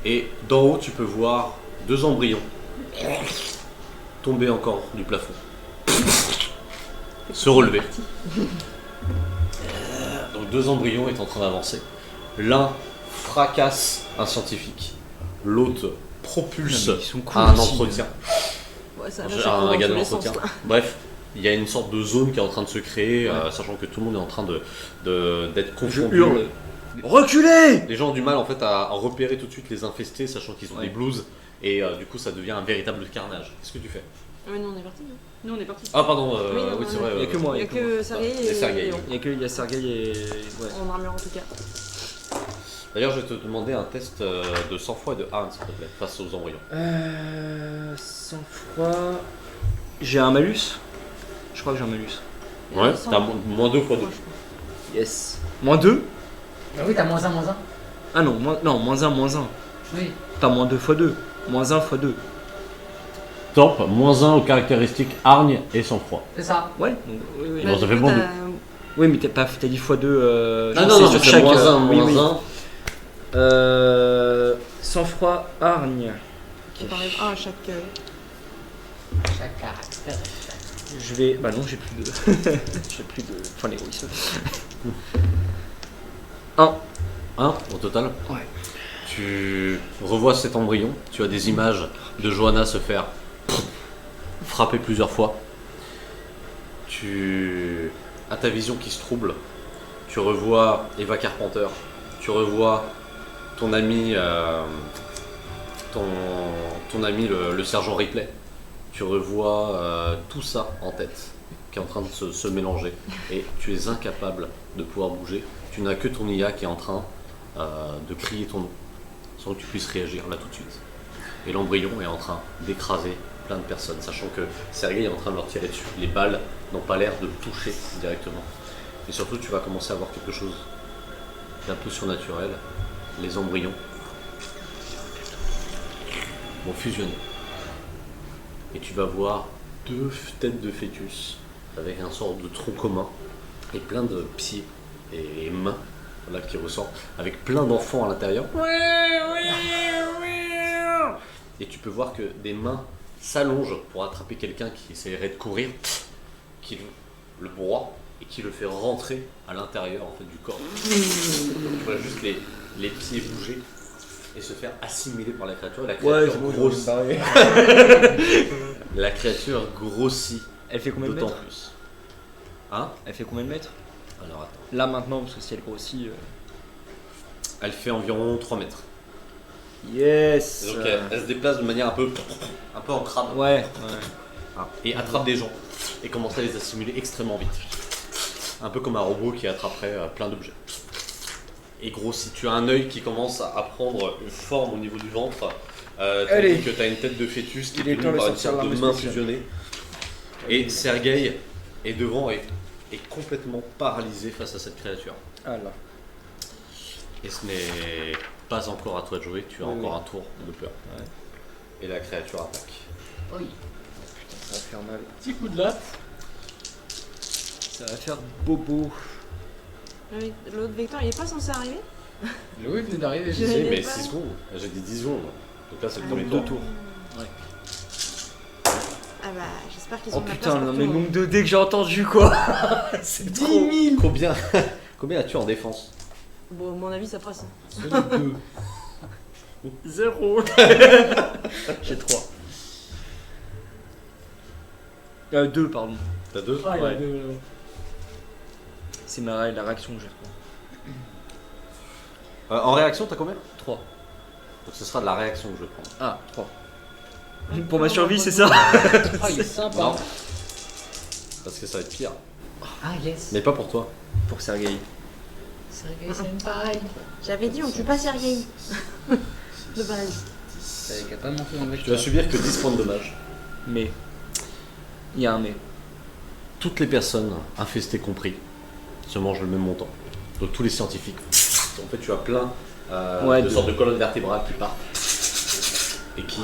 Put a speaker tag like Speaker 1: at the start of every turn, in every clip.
Speaker 1: Et d'en haut, tu peux voir 2 embryons tomber encore du plafond. Se relever. Donc 2 embryons est en train d'avancer. L'un fracasse un scientifique. L'autre propulse
Speaker 2: Non, mais ils sont cool
Speaker 1: à un
Speaker 2: aussi,
Speaker 1: entretien.
Speaker 3: Ouais, ça
Speaker 1: Un gars de l'entretien. Bref, il y a une sorte de zone qui est en train de se créer, sachant que tout le monde est en train d'être confondu.
Speaker 2: Je hurle. Reculez!
Speaker 1: Les gens ont du mal en fait à repérer tout de suite les infestés, sachant qu'ils ont
Speaker 2: Ouais.
Speaker 1: des blues, et du coup ça devient un véritable carnage. Qu'est-ce que tu fais?
Speaker 3: Ah, mais nous on est parti.
Speaker 4: Nous on est partis.
Speaker 1: Ah pardon,
Speaker 3: Oui, non,
Speaker 1: oui
Speaker 3: non,
Speaker 1: c'est
Speaker 3: non.
Speaker 1: vrai.
Speaker 2: Il y a que moi.
Speaker 3: Il y a que Sergei
Speaker 1: Et
Speaker 3: et
Speaker 1: Sergei.
Speaker 3: Léon.
Speaker 2: Il y a Sergei et. Ouais.
Speaker 3: En armure en tout cas.
Speaker 1: D'ailleurs, je vais te demander un test de sang-froid et de hargne, s'il te plaît, face aux embryons.
Speaker 2: Sang-froid. J'ai un malus. Je crois que j'ai un malus.
Speaker 1: Ouais,
Speaker 3: Sans-
Speaker 1: t'as moins 2 fois 2.
Speaker 3: Moi, je crois.
Speaker 2: Yes. Moins 2?
Speaker 4: Bah oui, t'as -1, -1.
Speaker 2: Ah non, moins 1, moins 1.
Speaker 4: Oui.
Speaker 2: Pas moins 2 fois 2. Moins 1 fois 2.
Speaker 1: Top, moins 1 aux caractéristiques hargne et sang-froid.
Speaker 4: C'est ça.
Speaker 2: Ouais. Donc, oui, oui.
Speaker 1: Bon,
Speaker 3: Bah,
Speaker 1: ça
Speaker 3: du
Speaker 1: fait
Speaker 3: coup,
Speaker 1: bon
Speaker 3: t'as-
Speaker 1: de-
Speaker 2: Oui, mais t'as dit x 2.
Speaker 1: Ah non, non, c'est moins 1,
Speaker 2: oui,
Speaker 1: moins
Speaker 2: oui.
Speaker 1: 1.
Speaker 2: Sang-froid, hargne.
Speaker 3: On t'enlève un à chaque.
Speaker 4: Chaque caractère.
Speaker 2: Je vais. Bah non, j'ai plus de. j'ai plus de. Enfin, l'héroïsme. 1.
Speaker 1: 1 au total.
Speaker 2: Ouais.
Speaker 1: Tu revois cet embryon, tu as des images de Johanna se faire frapper plusieurs fois. Tu as ta vision qui se trouble. Tu revois Eva Carpenter. Tu revois ton ami, ton ami le sergent Ripley. Tu revois tout ça en tête qui est en train de se mélanger et tu es incapable de pouvoir bouger. Tu n'as que ton IA qui est en train de crier ton nom sans que tu puisses réagir là tout de suite. Et l'embryon est en train d'écraser plein de personnes, sachant que Sergei est en train de leur tirer dessus. Les balles n'ont pas l'air de le toucher directement. Et surtout, tu vas commencer à voir quelque chose d'un peu surnaturel. Les embryons vont fusionner. Et tu vas voir 2 têtes de fœtus avec un sort de tronc commun et plein de pieds et mains là, qui ressortent avec plein d'enfants à l'intérieur. Et tu peux voir que des mains s'allongent pour attraper quelqu'un qui essaierait de courir, qui le broie et qui le fait rentrer à l'intérieur en fait, du corps. Tu vois juste les pieds bouger et se faire assimiler par la créature. La créature grossit. La créature grossit
Speaker 2: Elle fait combien de
Speaker 1: d'autant
Speaker 2: mètres?
Speaker 1: plus. Hein?
Speaker 2: Elle fait combien de mètres?
Speaker 1: Alors attends.
Speaker 2: Là maintenant, parce que si elle grossit.
Speaker 1: Elle fait environ 3 mètres.
Speaker 2: Yes!
Speaker 1: Et donc elle se déplace de manière un peu en crabe.
Speaker 2: Ouais,
Speaker 1: Et attrape des gens. Et commence à les assimiler extrêmement vite. Un peu comme un robot qui attraperait plein d'objets. Et grossit. Tu as un œil qui commence à prendre une forme au niveau du ventre.
Speaker 2: Allez.
Speaker 1: Tandis que tu as une tête de fœtus qui
Speaker 2: Il
Speaker 1: est
Speaker 2: est temps
Speaker 1: tenue
Speaker 2: de
Speaker 1: par une
Speaker 2: sortir
Speaker 1: sorte de
Speaker 2: l'arme
Speaker 1: main
Speaker 2: spéciale.
Speaker 1: fusionnée. Et Sergei est devant et est complètement paralysé face à cette créature.
Speaker 2: Ah là.
Speaker 1: Et ce n'est pas encore à toi de jouer, tu as
Speaker 2: Oui,
Speaker 1: encore
Speaker 2: oui.
Speaker 1: un tour de peur.
Speaker 2: Ouais.
Speaker 1: Et la créature attaque.
Speaker 4: Oui.
Speaker 2: Ça va faire mal.
Speaker 4: Petit coup de latte.
Speaker 2: Ça va faire bobo.
Speaker 3: L'autre vecteur il est pas censé arriver?
Speaker 4: Le venait d'arriver.
Speaker 3: Je
Speaker 4: je sais.
Speaker 3: l'ai
Speaker 1: Mais
Speaker 3: pas.
Speaker 1: 6 secondes, j'ai dit 10 secondes. Donc là c'est le
Speaker 3: Ah,
Speaker 1: premier
Speaker 3: oui.
Speaker 1: tour.
Speaker 2: 2 tours.
Speaker 3: Ah bah j'espère qu'ils
Speaker 2: Oh
Speaker 3: ont de la
Speaker 2: putain,
Speaker 3: place
Speaker 2: non
Speaker 3: pour
Speaker 2: mais
Speaker 3: tout
Speaker 2: le
Speaker 3: le
Speaker 2: nombre de dés que j'ai entendu quoi. C'est 10 000.
Speaker 1: Combien Combien as-tu en défense?
Speaker 3: Bon, à mon avis ça passe.
Speaker 4: Solide 2.
Speaker 2: 0. J'ai 3. 2 pardon.
Speaker 1: T'as 2?
Speaker 4: Ah, il y a
Speaker 2: Ouais.
Speaker 4: deux.
Speaker 2: C'est la réaction que j'ai.
Speaker 1: En réaction t'as combien?
Speaker 2: 3.
Speaker 1: Donc ce sera de la réaction que je prends.
Speaker 2: Ah, 3. Pour ma survie, c'est ça?
Speaker 4: Ah, il est sympa.
Speaker 1: Non. Parce que ça va être pire.
Speaker 4: Ah, yes.
Speaker 1: Mais pas pour toi.
Speaker 2: Pour Sergei.
Speaker 4: Sergei Senpai.
Speaker 3: J'avais dit on tue pas Sergei. De base.
Speaker 4: T'avais qu'à pas monter dans le
Speaker 1: Tu
Speaker 4: vecteur.
Speaker 1: vas subir que 10 points de dommage.
Speaker 2: Mais. Il y a un mais.
Speaker 1: Toutes les personnes, infestées compris, se mangent le même montant. Donc tous les scientifiques. En fait tu as plein
Speaker 2: Ouais,
Speaker 1: de
Speaker 2: de-
Speaker 1: sortes de colonnes vertébrales qui partent. Et qui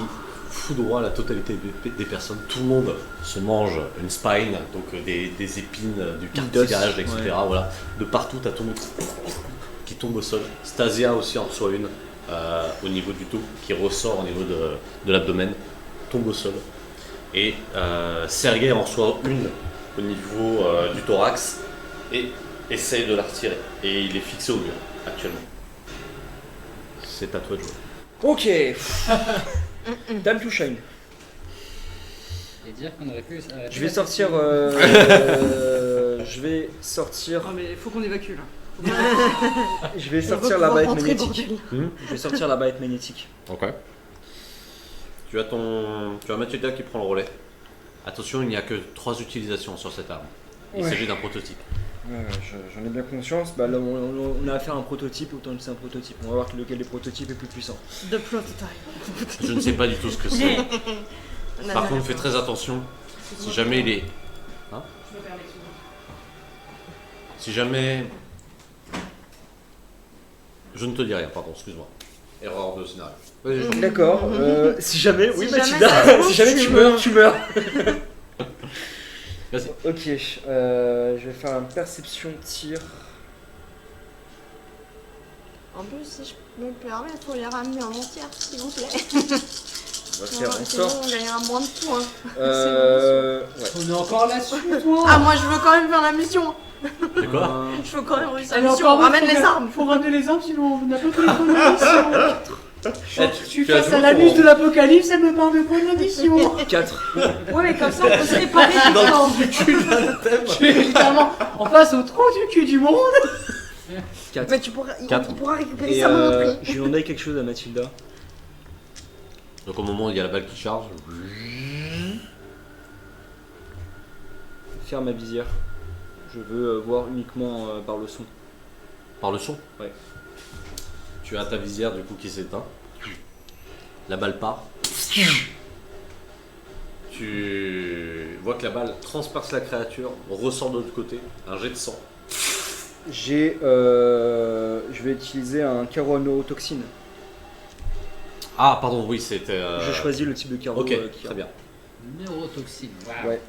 Speaker 1: foudroient la totalité des personnes. Tout le monde se mange une spine, donc des épines, du cartilage, etc.
Speaker 2: ouais.
Speaker 1: Voilà. De partout, t'as tout le monde qui tombe au sol. Stasia aussi en reçoit une. au niveau du dos, qui ressort au niveau de l'abdomen, tombe au sol. Et Sergei en reçoit une au niveau du thorax et essaye de la retirer. Et il est fixé au mur actuellement. C'est à toi de jouer.
Speaker 2: Ok. Time to shine.
Speaker 4: Et dire qu'on aurait pu.
Speaker 2: Je vais sortir. Je vais sortir.
Speaker 5: Non mais faut qu'on évacue là.
Speaker 2: Je vais
Speaker 3: On
Speaker 2: sortir
Speaker 3: va
Speaker 2: la
Speaker 3: pouvoir
Speaker 2: baguette
Speaker 3: rentrer,
Speaker 2: magnétique.
Speaker 3: bordel.
Speaker 2: Je vais sortir la baguette magnétique.
Speaker 1: Ok. Tu as Mathilda qui prend le relais. Attention, il n'y a que 3 utilisations sur cette arme. Il
Speaker 2: Ouais.
Speaker 1: s'agit d'un prototype.
Speaker 2: Ouais, j'en ai bien conscience. Bah là, on a affaire à un prototype, autant que c'est un prototype. On va voir lequel des prototypes est plus puissant.
Speaker 3: De prototype.
Speaker 1: Je ne sais pas du tout ce que c'est. Par contre, fais très attention. Si jamais il est. Hein? Si jamais. Je ne te dis rien, pardon, excuse-moi. Erreur de scénario. Vas-y, Jean.
Speaker 2: D'accord. Si jamais, oui,
Speaker 3: Si
Speaker 2: Mathilda.
Speaker 3: jamais ça se
Speaker 2: Si jamais
Speaker 3: trouve,
Speaker 2: tu meurs.
Speaker 1: Vas-y.
Speaker 2: Ok. Je vais faire un perception tir.
Speaker 3: En plus, si je me permets, il faut les ramener en entière, s'il vous plaît.
Speaker 2: On va faire en
Speaker 3: Sinon,
Speaker 2: sorte.
Speaker 3: on gagnera moins de points.
Speaker 2: Ouais.
Speaker 4: On est encore là-dessus, toi.
Speaker 3: Ah, moi, je veux quand même faire la mission.
Speaker 1: C'est quoi?
Speaker 3: Je veux quand même réussir
Speaker 5: Alors,
Speaker 3: la mission. On ramène les armes.
Speaker 5: Faut ramener les armes sinon on n'a pas pris les points de mission.
Speaker 1: Eh,
Speaker 5: Je suis
Speaker 1: tu as
Speaker 5: face
Speaker 1: joué
Speaker 5: à la
Speaker 1: pour-
Speaker 5: muse de l'apocalypse, elle me parle de points de la mission.
Speaker 2: 4.
Speaker 3: Ouais, mais comme ça, on peut se réparer tout le temps.
Speaker 5: Je suis littéralement en face au trou du cul du monde.
Speaker 2: 4.
Speaker 3: Mais tu pourras, il
Speaker 1: Quatre.
Speaker 3: pourra récupérer
Speaker 2: Et
Speaker 3: sa monoprix.
Speaker 2: je lui en ai quelque chose à Mathilda.
Speaker 1: Donc au moment où il y a la balle qui charge,
Speaker 2: Faire ma visière. Je veux voir uniquement par le son.
Speaker 1: par le son.
Speaker 2: Ouais.
Speaker 1: Tu as ta visière du coup qui s'éteint. La balle part. Tu vois que la balle transperce la créature, ressort de l'autre côté, un jet de sang.
Speaker 2: Je vais utiliser un neurotoxine.
Speaker 1: Ah pardon, oui c'était...
Speaker 2: J'ai choisi le type de carreau.
Speaker 1: Ok,
Speaker 2: qui
Speaker 1: très bien.
Speaker 4: Neurotoxine. Waouh.
Speaker 2: Ouais.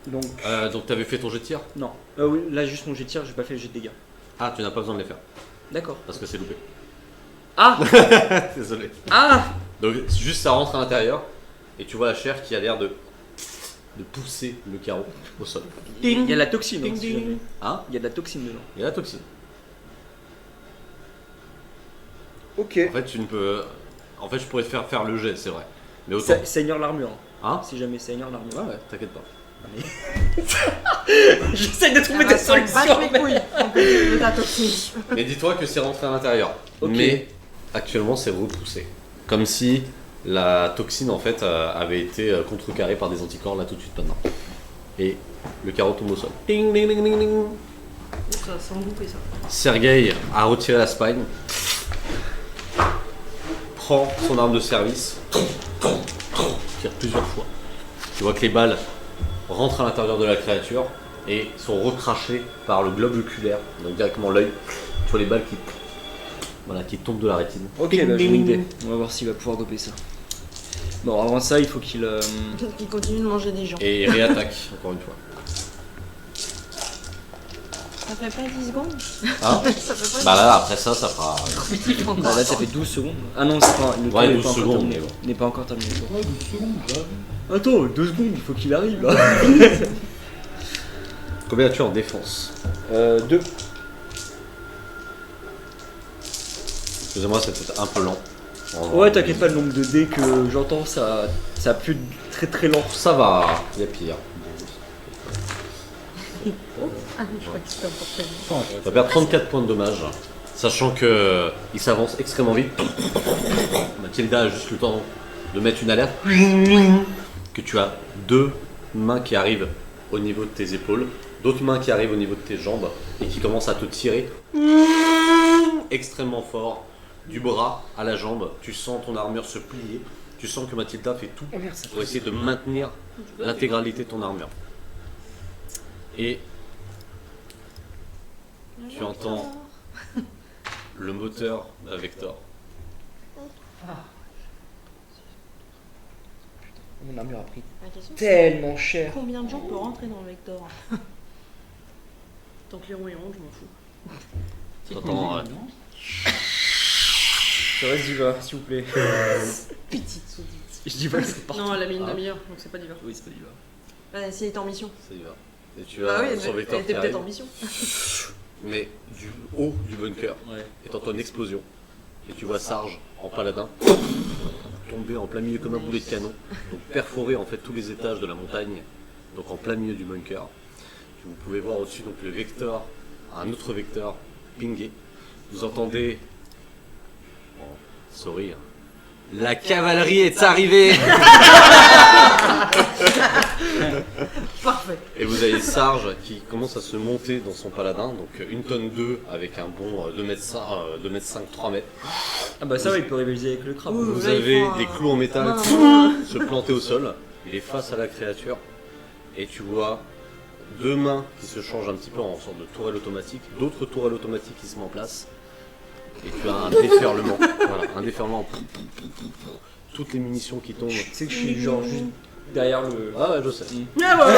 Speaker 2: Donc,
Speaker 1: Donc tu avais fait ton jet de tir?
Speaker 2: non. Oui, là, juste mon jet de tir, j'ai pas fait le jet de dégâts.
Speaker 1: Ah, tu n'as pas besoin de les faire,
Speaker 2: D'accord.
Speaker 1: parce que c'est loupé.
Speaker 2: Ah
Speaker 1: Désolé.
Speaker 2: Ah
Speaker 1: Donc juste ça rentre à l'intérieur, et tu vois la chair qui a l'air de pousser le carreau au sol.
Speaker 2: Il y a de la toxine.
Speaker 3: Ding,
Speaker 2: hein, si
Speaker 3: ding.
Speaker 2: jamais.
Speaker 1: Hein?
Speaker 2: Il y a de la toxine dedans.
Speaker 1: Il y a la toxine.
Speaker 2: Ok.
Speaker 1: En fait, tu ne peux... En fait, je pourrais te faire le jet, c'est vrai. Mais autant...
Speaker 2: Ça ignore l'armure.
Speaker 1: Hein?
Speaker 2: Si jamais ça ignore l'armure.
Speaker 1: Ouais, t'inquiète pas.
Speaker 2: J'essaie de trouver
Speaker 3: Ah,
Speaker 2: des
Speaker 3: ça me
Speaker 2: solutions.
Speaker 3: bat les couilles. On peut dire de ta toxine.
Speaker 1: Mais dis-toi que c'est rentré à l'intérieur.
Speaker 2: Ok.
Speaker 1: Mais actuellement, c'est repoussé. Comme si la toxine, en fait, avait été contrecarrée par des anticorps là tout de suite maintenant. Et le carreau tombe au sol. Ding, ding, ding, ding, ding.
Speaker 5: Ça sent goûter ça.
Speaker 1: Sergei a retiré la spine. Prend son arme de service. Tire plusieurs fois. Tu vois que les balles rentrent à l'intérieur de la créature et sont recrachées par le globe oculaire, donc directement l'œil. Tu vois les balles qui tombent de la rétine.
Speaker 2: Ok, bah j'ai une idée. On va voir s'il va pouvoir doper ça. Bon, avant ça, il faut qu'il.
Speaker 3: Qui continue de manger des gens.
Speaker 1: Et réattaque, encore une fois.
Speaker 3: Ça fait pas 10 secondes.
Speaker 1: Hein?
Speaker 3: Ça fait pas
Speaker 1: Bah là, après ça fera...
Speaker 2: Bah là, ça fait 12 secondes. Ah non, c'est pas. Le temps
Speaker 1: Ouais,
Speaker 2: n'est
Speaker 1: 12
Speaker 2: pas encore
Speaker 1: secondes,
Speaker 2: terminé.
Speaker 1: mais bon.
Speaker 2: Il n'est pas encore terminé.
Speaker 4: Ouais, 12 secondes, là.
Speaker 2: Attends, 2 secondes, il faut qu'il arrive là.
Speaker 1: Combien as-tu en défense?
Speaker 2: 2.
Speaker 1: Excusez-moi, c'est peut-être un peu lent.
Speaker 2: Ouais, t'inquiète pas, le nombre de dés que j'entends, ça a plus de très très lent.
Speaker 1: Ça va, il y a pire.
Speaker 3: Ah, je crois que c'était n'importe quoi.
Speaker 1: On va perdre 34 points de dommage, sachant que il s'avance extrêmement vite. Mathilda a juste le temps de mettre une alerte. Que tu as 2 mains qui arrivent au niveau de tes épaules, d'autres mains qui arrivent au niveau de tes jambes et qui commencent à te tirer extrêmement fort du bras à la jambe. Tu sens ton armure se plier. Tu sens que Mathilda fait tout
Speaker 2: Oh merde, ça
Speaker 1: pour essayer de maintenir l'intégralité de ton armure. Et tu entends le moteur à Vector.
Speaker 2: Mon armure a pris
Speaker 3: La question, c'est
Speaker 2: tellement cher.
Speaker 3: combien de gens peuvent rentrer dans Vector? Tant que les ronds ils rentrent, je m'en fous.
Speaker 1: T'entends
Speaker 2: Ça reste Diva, s'il vous plaît.
Speaker 3: Petite soudite.
Speaker 2: Je dis pas que c'est partout.
Speaker 6: Non, elle a mis une demi-heure, donc c'est pas diva.
Speaker 2: Oui, c'est pas Diva.
Speaker 3: Bah, si elle est en mission.
Speaker 1: Ça y va. Et tu
Speaker 3: Bah
Speaker 1: as
Speaker 3: oui,
Speaker 1: son
Speaker 3: elle
Speaker 1: vecteur
Speaker 3: était
Speaker 1: qui
Speaker 3: peut-être en
Speaker 1: arrive,
Speaker 3: mission.
Speaker 1: mais du haut du bunker,
Speaker 2: Ouais.
Speaker 1: et t'entends une explosion. Et tu vois Sarge en paladin tomber en plein milieu comme un boulet de canon, donc perforer en fait tous les étages de la montagne, donc en plein milieu du bunker. Vous pouvez voir au-dessus donc le vecteur, un autre vecteur pingé. Vous entendez sourire. La cavalerie est arrivée.
Speaker 3: Parfait.
Speaker 1: Et vous avez Sarge qui commence à se monter dans son paladin, donc 1 tonne 2 avec un bon 2 mètres 5, 3 mètres.
Speaker 2: Ah bah ça, ouais, il peut rivaliser avec le crabe.
Speaker 3: Ouh.
Speaker 1: Vous
Speaker 3: là, il
Speaker 1: avez
Speaker 3: faut un-
Speaker 1: des clous en métal
Speaker 3: Non.
Speaker 1: se planter au sol. Il est face à la créature. Et tu vois 2 mains qui se changent un petit peu en sorte de tourelle automatique, d'autres tourelles automatiques qui se mettent en place. Et tu as un déferlement. Voilà, un déferlement. Toutes les munitions qui tombent.
Speaker 2: Tu sais que je suis genre juste derrière le...
Speaker 1: Ah ouais, je sais.
Speaker 6: Ah ouais.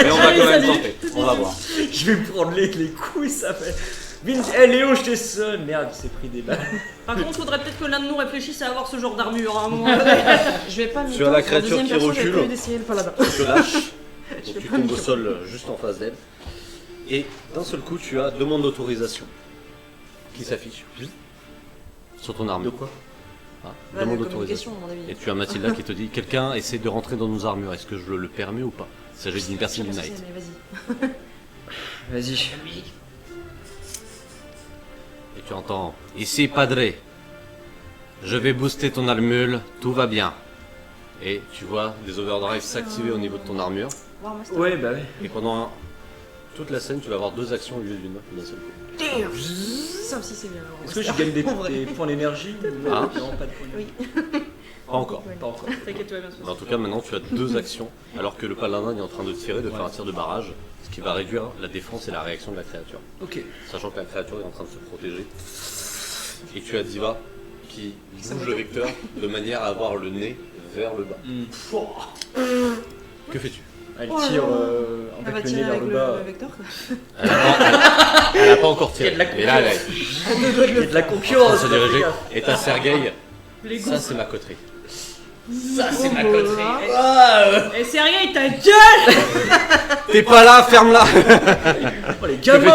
Speaker 1: Mais on va quand même tenter. On va voir.
Speaker 2: Je vais me prendre les couilles, ça fait... Vince, hey Léo, je t'ai sonné. Merde, il s'est pris des balles.
Speaker 6: Par contre, faudrait peut-être que l'un de nous réfléchisse à avoir ce genre d'armure à un moment donné.
Speaker 3: Je vais pas
Speaker 1: Tu as la créature qui recule.
Speaker 3: J'ai d'essayer le paladin.
Speaker 1: Tu te lâches.
Speaker 3: Je
Speaker 1: Donc
Speaker 3: vais
Speaker 1: tu
Speaker 3: pas
Speaker 1: tombes au
Speaker 3: me-
Speaker 1: sol juste en face d'elle. Et d'un seul coup, tu as demande d'autorisation qui s'affiche sur ton armure.
Speaker 2: De quoi?
Speaker 1: Ah,
Speaker 3: La
Speaker 1: demande
Speaker 3: communication,
Speaker 1: d'autorisation.
Speaker 3: à mon avis.
Speaker 1: Et tu as Mathilda qui te dit quelqu'un essaie de rentrer dans nos armures. Est-ce que je le permets ou pas? Il s'agit d'une personne
Speaker 3: Je sais pas ce
Speaker 1: Unite.
Speaker 3: que c'est, mais vas-y.
Speaker 2: Vas-y.
Speaker 1: Et tu entends ici Padre. Je vais booster ton armure, tout va bien. Et tu vois des overdrives s'activer au niveau de ton armure.
Speaker 3: War Master.
Speaker 2: Ouais, bah ouais.
Speaker 1: Et pendant toute la scène, tu vas avoir 2 actions au lieu d'une d'un seul coup.
Speaker 3: Damn. Ça aussi, c'est bien. War
Speaker 2: Est-ce que je
Speaker 3: Master.
Speaker 2: gagne des
Speaker 3: En vrai.
Speaker 2: points d'énergie ou
Speaker 1: Hein
Speaker 2: non, pas de points d'énergie.
Speaker 1: Pas encore.
Speaker 2: Pas encore.
Speaker 6: T'inquiète, tu vas bien se
Speaker 1: Mais en tout cas, maintenant tu as 2 actions, alors que le paladin est en train de tirer, de faire un tir de barrage, ce qui va réduire la défense et la réaction de la créature.
Speaker 2: Ok.
Speaker 1: Sachant que la créature est en train de se protéger. Et tu as Diva qui bouge le vecteur de manière à avoir le nez vers le bas. Que fais-tu?
Speaker 2: Elle
Speaker 3: Oh là
Speaker 2: tire
Speaker 3: Elle va
Speaker 2: avec le nez
Speaker 3: tirer
Speaker 2: vers
Speaker 3: avec
Speaker 2: le bas.
Speaker 3: le vecteur, quoi.
Speaker 1: Elle a pas encore tiré.
Speaker 2: Il y a de la
Speaker 1: Et là, elle est
Speaker 2: Il y a de la
Speaker 1: en train de
Speaker 2: concurrence.
Speaker 1: se diriger. Et t'as Sergueï.
Speaker 6: Les
Speaker 1: Ça, c'est ma coterie.
Speaker 6: Ça, c'est ma
Speaker 3: Oh,
Speaker 6: coterie.
Speaker 3: voilà.
Speaker 6: Et sérieux, ta gueule.
Speaker 1: T'es pas là, ferme-la.
Speaker 2: Oh les
Speaker 1: Que
Speaker 2: gamins.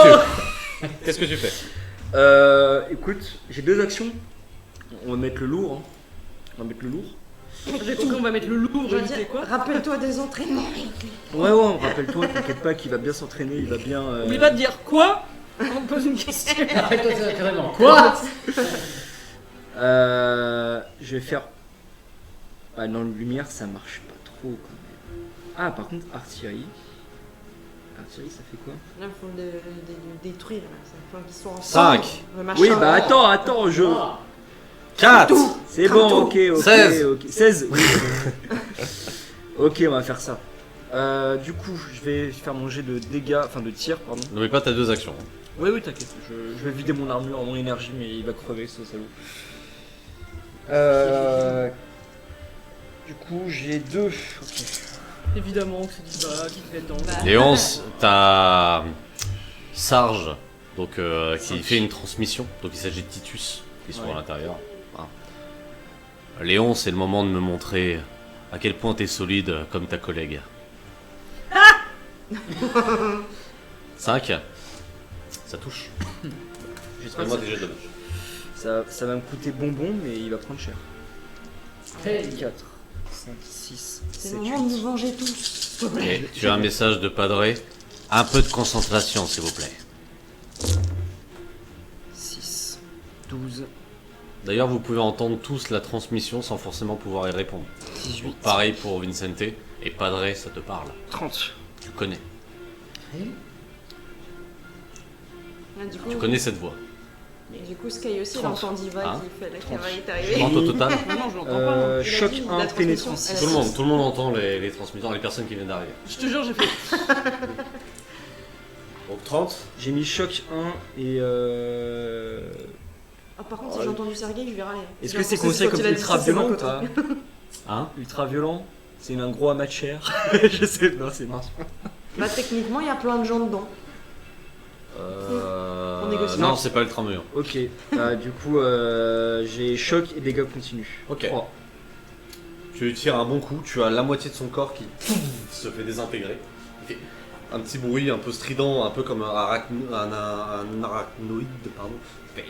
Speaker 1: fais-tu? Qu'est-ce que tu fais?
Speaker 2: Écoute, j'ai 2 actions. On va mettre le lourd. Hein. On va mettre le lourd.
Speaker 6: J'ai compris, on va mettre le lourd,
Speaker 3: Je veux
Speaker 6: je sais
Speaker 3: dire,
Speaker 6: quoi.
Speaker 3: rappelle-toi des entraînements.
Speaker 2: Ouais, rappelle-toi, t'inquiète pas qu'il va bien s'entraîner, il va bien.
Speaker 6: Oublie pas de dire quoi. On te pose une question.
Speaker 4: Arrête-toi carrément. Quoi?
Speaker 2: Je vais faire. Ah, dans la lumière, ça marche pas trop quand même. Ah, par contre, artillerie. Artillerie, ça fait quoi?
Speaker 3: Là, il faut le détruire. Là. Ça faut qu'ils soient
Speaker 1: Cinq.
Speaker 3: ensemble. Le machin.
Speaker 2: Oui, bah attends, je.
Speaker 1: 4.
Speaker 2: C'est bon, ok.
Speaker 1: 16.
Speaker 2: Ok. 16, oui. Ok, on va faire ça. Du coup, je vais faire mon jet de dégâts, enfin de tir, pardon.
Speaker 1: N'oublie pas, t'as 2 actions.
Speaker 2: Oui, t'inquiète, je vais vider mon armure, mon énergie, mais il va crever ce salaud. Du coup, j'ai 2. Ok.
Speaker 6: Évidemment que c'est du bas qui te fait dedans.
Speaker 1: Léon, t'as Sarge, donc, qui fait une transmission. Donc il s'agit de Titus, qui sont
Speaker 2: Ouais.
Speaker 1: à l'intérieur. Voilà. Léon, c'est le moment de me montrer à quel point t'es solide comme ta collègue. 5. Ça touche.
Speaker 2: J'espère que
Speaker 1: Fais-moi des jets de dommages.
Speaker 2: ça va me coûter bonbon, mais il va prendre cher.
Speaker 4: Hey.
Speaker 2: 4, 5, 6,
Speaker 3: C'est
Speaker 2: 7,
Speaker 3: le moment de
Speaker 2: 8.
Speaker 3: nous venger tous. S'il te plaît.
Speaker 1: Et tu as un message de Padre. Un peu de concentration, s'il vous plaît.
Speaker 2: 6, 12,
Speaker 1: D'ailleurs, vous pouvez entendre tous la transmission sans forcément pouvoir y répondre.
Speaker 2: 18,
Speaker 1: Pareil pour Vincente. Et Padre, ça te parle.
Speaker 2: 30.
Speaker 1: Tu connais.
Speaker 3: Ah, du coup,
Speaker 1: Tu connais cette voix.
Speaker 3: Du coup, Sky aussi, il
Speaker 2: 30.
Speaker 3: entend Diva
Speaker 1: Hein
Speaker 3: qui fait la
Speaker 2: 30.
Speaker 3: cavalerie est
Speaker 1: Tu
Speaker 3: arrivée.
Speaker 1: entends au total.
Speaker 6: Non, non, je l'entends pas. hein.
Speaker 3: Il a
Speaker 2: Choc
Speaker 3: dit,
Speaker 2: 1,
Speaker 3: la
Speaker 2: pénétrance
Speaker 3: transmission,
Speaker 2: 6.
Speaker 3: elle a
Speaker 1: Tout le monde entend les transmetteurs, les personnes qui viennent d'arriver.
Speaker 6: Je te jure, j'ai fait.
Speaker 1: Donc 30.
Speaker 2: J'ai mis choc 1 et
Speaker 3: Ah, par contre, si j'ai entendu Sergei, je vais râler.
Speaker 2: Est-ce
Speaker 3: J'ai
Speaker 2: que c'est
Speaker 3: l'impression
Speaker 2: considéré
Speaker 3: quand
Speaker 2: comme
Speaker 3: il a dit
Speaker 2: ultra
Speaker 3: ça, c'est
Speaker 2: violent
Speaker 3: ma
Speaker 2: ou pas?
Speaker 3: coterie.
Speaker 1: Hein?
Speaker 2: Ultra violent? C'est un gros amas de chair? Je sais pas, c'est marrant.
Speaker 3: Bah, techniquement, il y a plein de gens dedans.
Speaker 1: Euh...
Speaker 6: On négocie.
Speaker 1: Non, c'est pas ultra mûr.
Speaker 2: Ok, du coup, j'ai choc et dégâts continus.
Speaker 1: Ok.
Speaker 2: 3.
Speaker 1: Tu lui tires un bon coup, tu as la moitié de son corps qui se fait désintégrer. Il fait un petit bruit un peu strident, un peu comme un arachnoïde, pardon. Il fait...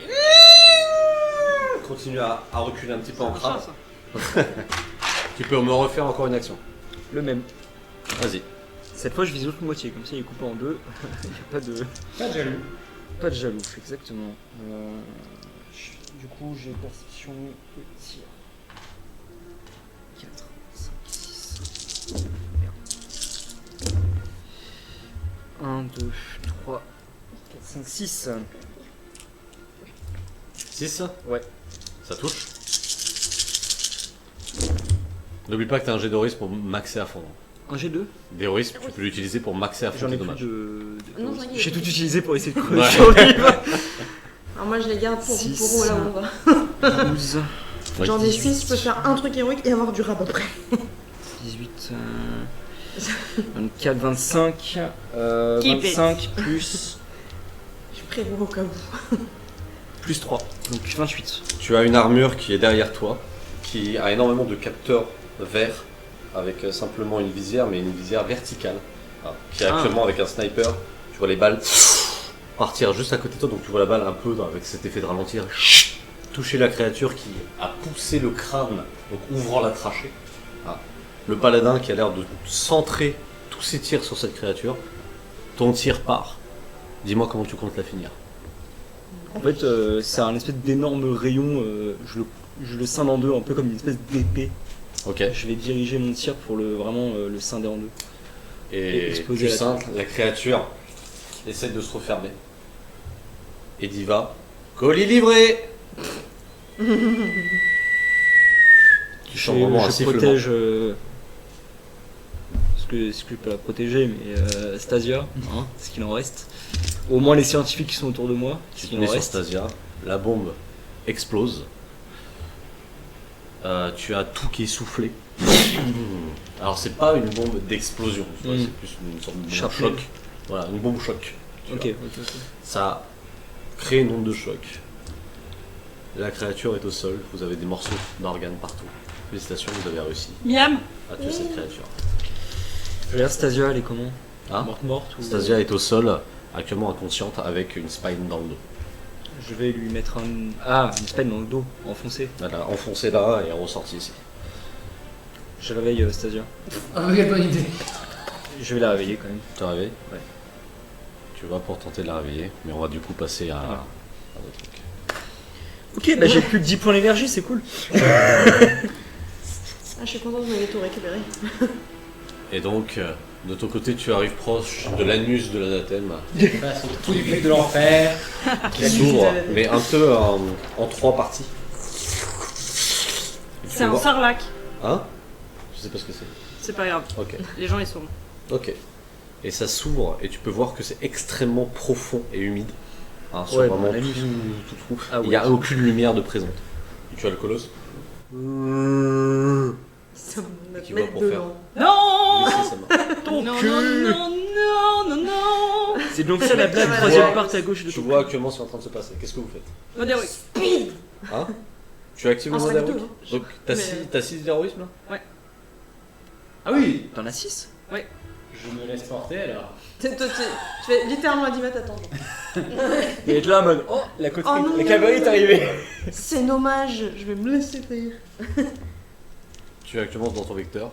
Speaker 1: Continue à reculer un petit peu en
Speaker 6: C'est un
Speaker 1: crabe.
Speaker 6: chat, ça.
Speaker 1: Tu peux me refaire encore une action.
Speaker 2: Le même.
Speaker 1: Vas-y.
Speaker 2: Cette fois, je vise l'autre moitié, comme ça il est coupé en deux. Il n'y a pas de.
Speaker 4: Pas de jaloux.
Speaker 2: Pas de jaloux, exactement. Du coup, j'ai perception et tir. 4, 5, 6. 1, 2, 3, 4, 5, 6.
Speaker 1: 6.
Speaker 2: Ouais.
Speaker 1: Ça touche. N'oublie pas que t'as un jet d'héroïsme pour maxer à fond.
Speaker 2: Un G2.
Speaker 1: D'héroïsme, tu peux l'utiliser pour maxer à fond
Speaker 2: J'en
Speaker 1: tes
Speaker 2: ai plus
Speaker 1: dommages.
Speaker 2: de.
Speaker 3: Non, t'inquiète.
Speaker 2: J'ai tout utilisé pour essayer de
Speaker 1: Ouais.
Speaker 2: survivre.
Speaker 3: Alors moi je les garde pour
Speaker 2: Six.
Speaker 3: là où on va.
Speaker 2: 12,
Speaker 1: Ouais.
Speaker 3: J'en ai 6, je peux faire un truc héroïque et avoir du rab après.
Speaker 2: 18, 24, 25,
Speaker 6: Keep it.
Speaker 2: 25 plus,
Speaker 3: Je prévois au cas où.
Speaker 2: plus 3, donc 28.
Speaker 1: Tu as une armure qui est derrière toi, qui a énormément de capteurs verts, avec simplement une visière, mais une visière verticale, qui est actuellement avec un sniper. Tu vois les balles partir juste à côté de toi, donc tu vois la balle un peu avec cet effet de ralentir, toucher la créature qui a poussé le crâne, donc ouvrant la trachée. Le paladin qui a l'air de centrer tous ses tirs sur cette créature. Ton tir part. Dis-moi comment tu comptes la finir.
Speaker 2: En fait, c'est un espèce d'énorme rayon, je le scinde en deux, un peu comme une espèce d'épée.
Speaker 1: Ok.
Speaker 2: Je vais diriger mon tir pour vraiment le scinder en deux. Et
Speaker 1: Et
Speaker 2: exploser
Speaker 1: tu
Speaker 2: la
Speaker 1: scintes, la créature essaie de se refermer. Et d'Iva, colis livré. Tu sens vraiment un
Speaker 2: Je
Speaker 1: sifflement.
Speaker 2: protège, ce que je peux la protéger, mais Stasia, hein, ce qu'il en reste. Au moins les scientifiques qui sont autour de moi,
Speaker 1: Tu
Speaker 2: ce
Speaker 1: te
Speaker 2: qu'il
Speaker 1: mets
Speaker 2: en
Speaker 1: sur
Speaker 2: reste.
Speaker 1: Stasia, la bombe explose. Tu as tout qui est soufflé. Alors c'est pas une bombe d'explosion, tu vois,
Speaker 2: Mm.
Speaker 1: c'est plus une sorte de bombe
Speaker 2: Sharpnel.
Speaker 1: choc. Voilà, une bombe choc. tu
Speaker 2: Ok,
Speaker 1: vois.
Speaker 2: ok.
Speaker 1: Ça crée une onde de choc. La créature est au sol, vous avez des morceaux d'organes partout. Félicitations, vous avez réussi
Speaker 6: Miam.
Speaker 1: à tuer cette créature.
Speaker 2: Je regarde Stasia, elle est comment
Speaker 1: Hein
Speaker 2: Morte ou...
Speaker 1: Stasia est au sol, actuellement inconsciente, avec une spine dans le dos.
Speaker 2: Je vais lui mettre une spine dans le dos, enfoncé.
Speaker 1: Elle a enfoncé là et est ressortie ici.
Speaker 2: Je réveille Stasia.
Speaker 4: Ah, quelle bonne idée.
Speaker 2: Je vais la réveiller quand même.
Speaker 1: Tu as réveillé
Speaker 2: Ouais.
Speaker 1: Tu vas pour tenter de la réveiller, mais on va du coup passer à d'autres trucs.
Speaker 2: Ok, bah j'ai plus que 10 points d'énergie, c'est cool.
Speaker 3: Ah, je suis contente, vous m'avez tout récupéré.
Speaker 1: Et donc, de ton côté, tu arrives proche de l'anus de l'anathème,
Speaker 4: Face au trou du bec de l'enfer.
Speaker 1: qui s'ouvre, mais un peu en trois parties. Et tu
Speaker 6: C'est
Speaker 1: peux
Speaker 6: un
Speaker 1: voir-
Speaker 6: sarlac.
Speaker 1: Hein Je sais pas ce que c'est.
Speaker 6: C'est pas grave.
Speaker 1: Ok.
Speaker 6: Les gens ils sauront.
Speaker 1: Ok. Et ça s'ouvre et tu peux voir que c'est extrêmement profond et humide. Hein, sur
Speaker 2: Ouais,
Speaker 1: vraiment
Speaker 2: bah, la nuit.
Speaker 1: tout trou.
Speaker 2: Ah
Speaker 1: Il n'y a
Speaker 2: ouais.
Speaker 1: aucune lumière de présente. Et tu as le colosse
Speaker 3: Ça va
Speaker 1: Qui
Speaker 3: te
Speaker 1: va
Speaker 3: mettre
Speaker 1: pour faire
Speaker 3: dedans.
Speaker 6: Non.
Speaker 1: glisser sa main.
Speaker 6: Non, non,
Speaker 2: cul.
Speaker 6: non, non, non, non.
Speaker 2: C'est donc ça la blague,
Speaker 3: Ouais.
Speaker 2: troisième part à gauche de
Speaker 1: Tu
Speaker 2: ton
Speaker 1: vois actuellement ce qui est en train de se passer. Qu'est-ce que vous faites
Speaker 6: Mode héroïque.
Speaker 1: Hein Tu actives le
Speaker 3: On
Speaker 1: mode
Speaker 3: serait que
Speaker 1: héroïque
Speaker 3: deux,
Speaker 1: Donc t'as
Speaker 6: Mais-
Speaker 1: 6 d'héroïsme là
Speaker 4: Ah oui.
Speaker 2: T'en as 6
Speaker 4: Je me laisse porter alors.
Speaker 3: Tu fais littéralement Diva t'attends.
Speaker 2: Il est là en mode oh, la côte
Speaker 3: Oh non,
Speaker 2: la
Speaker 3: non,
Speaker 2: cavalerie est
Speaker 3: non.
Speaker 2: arrivée.
Speaker 3: C'est dommage, je vais me laisser faire.
Speaker 1: Tu es actuellement dans ton vecteur.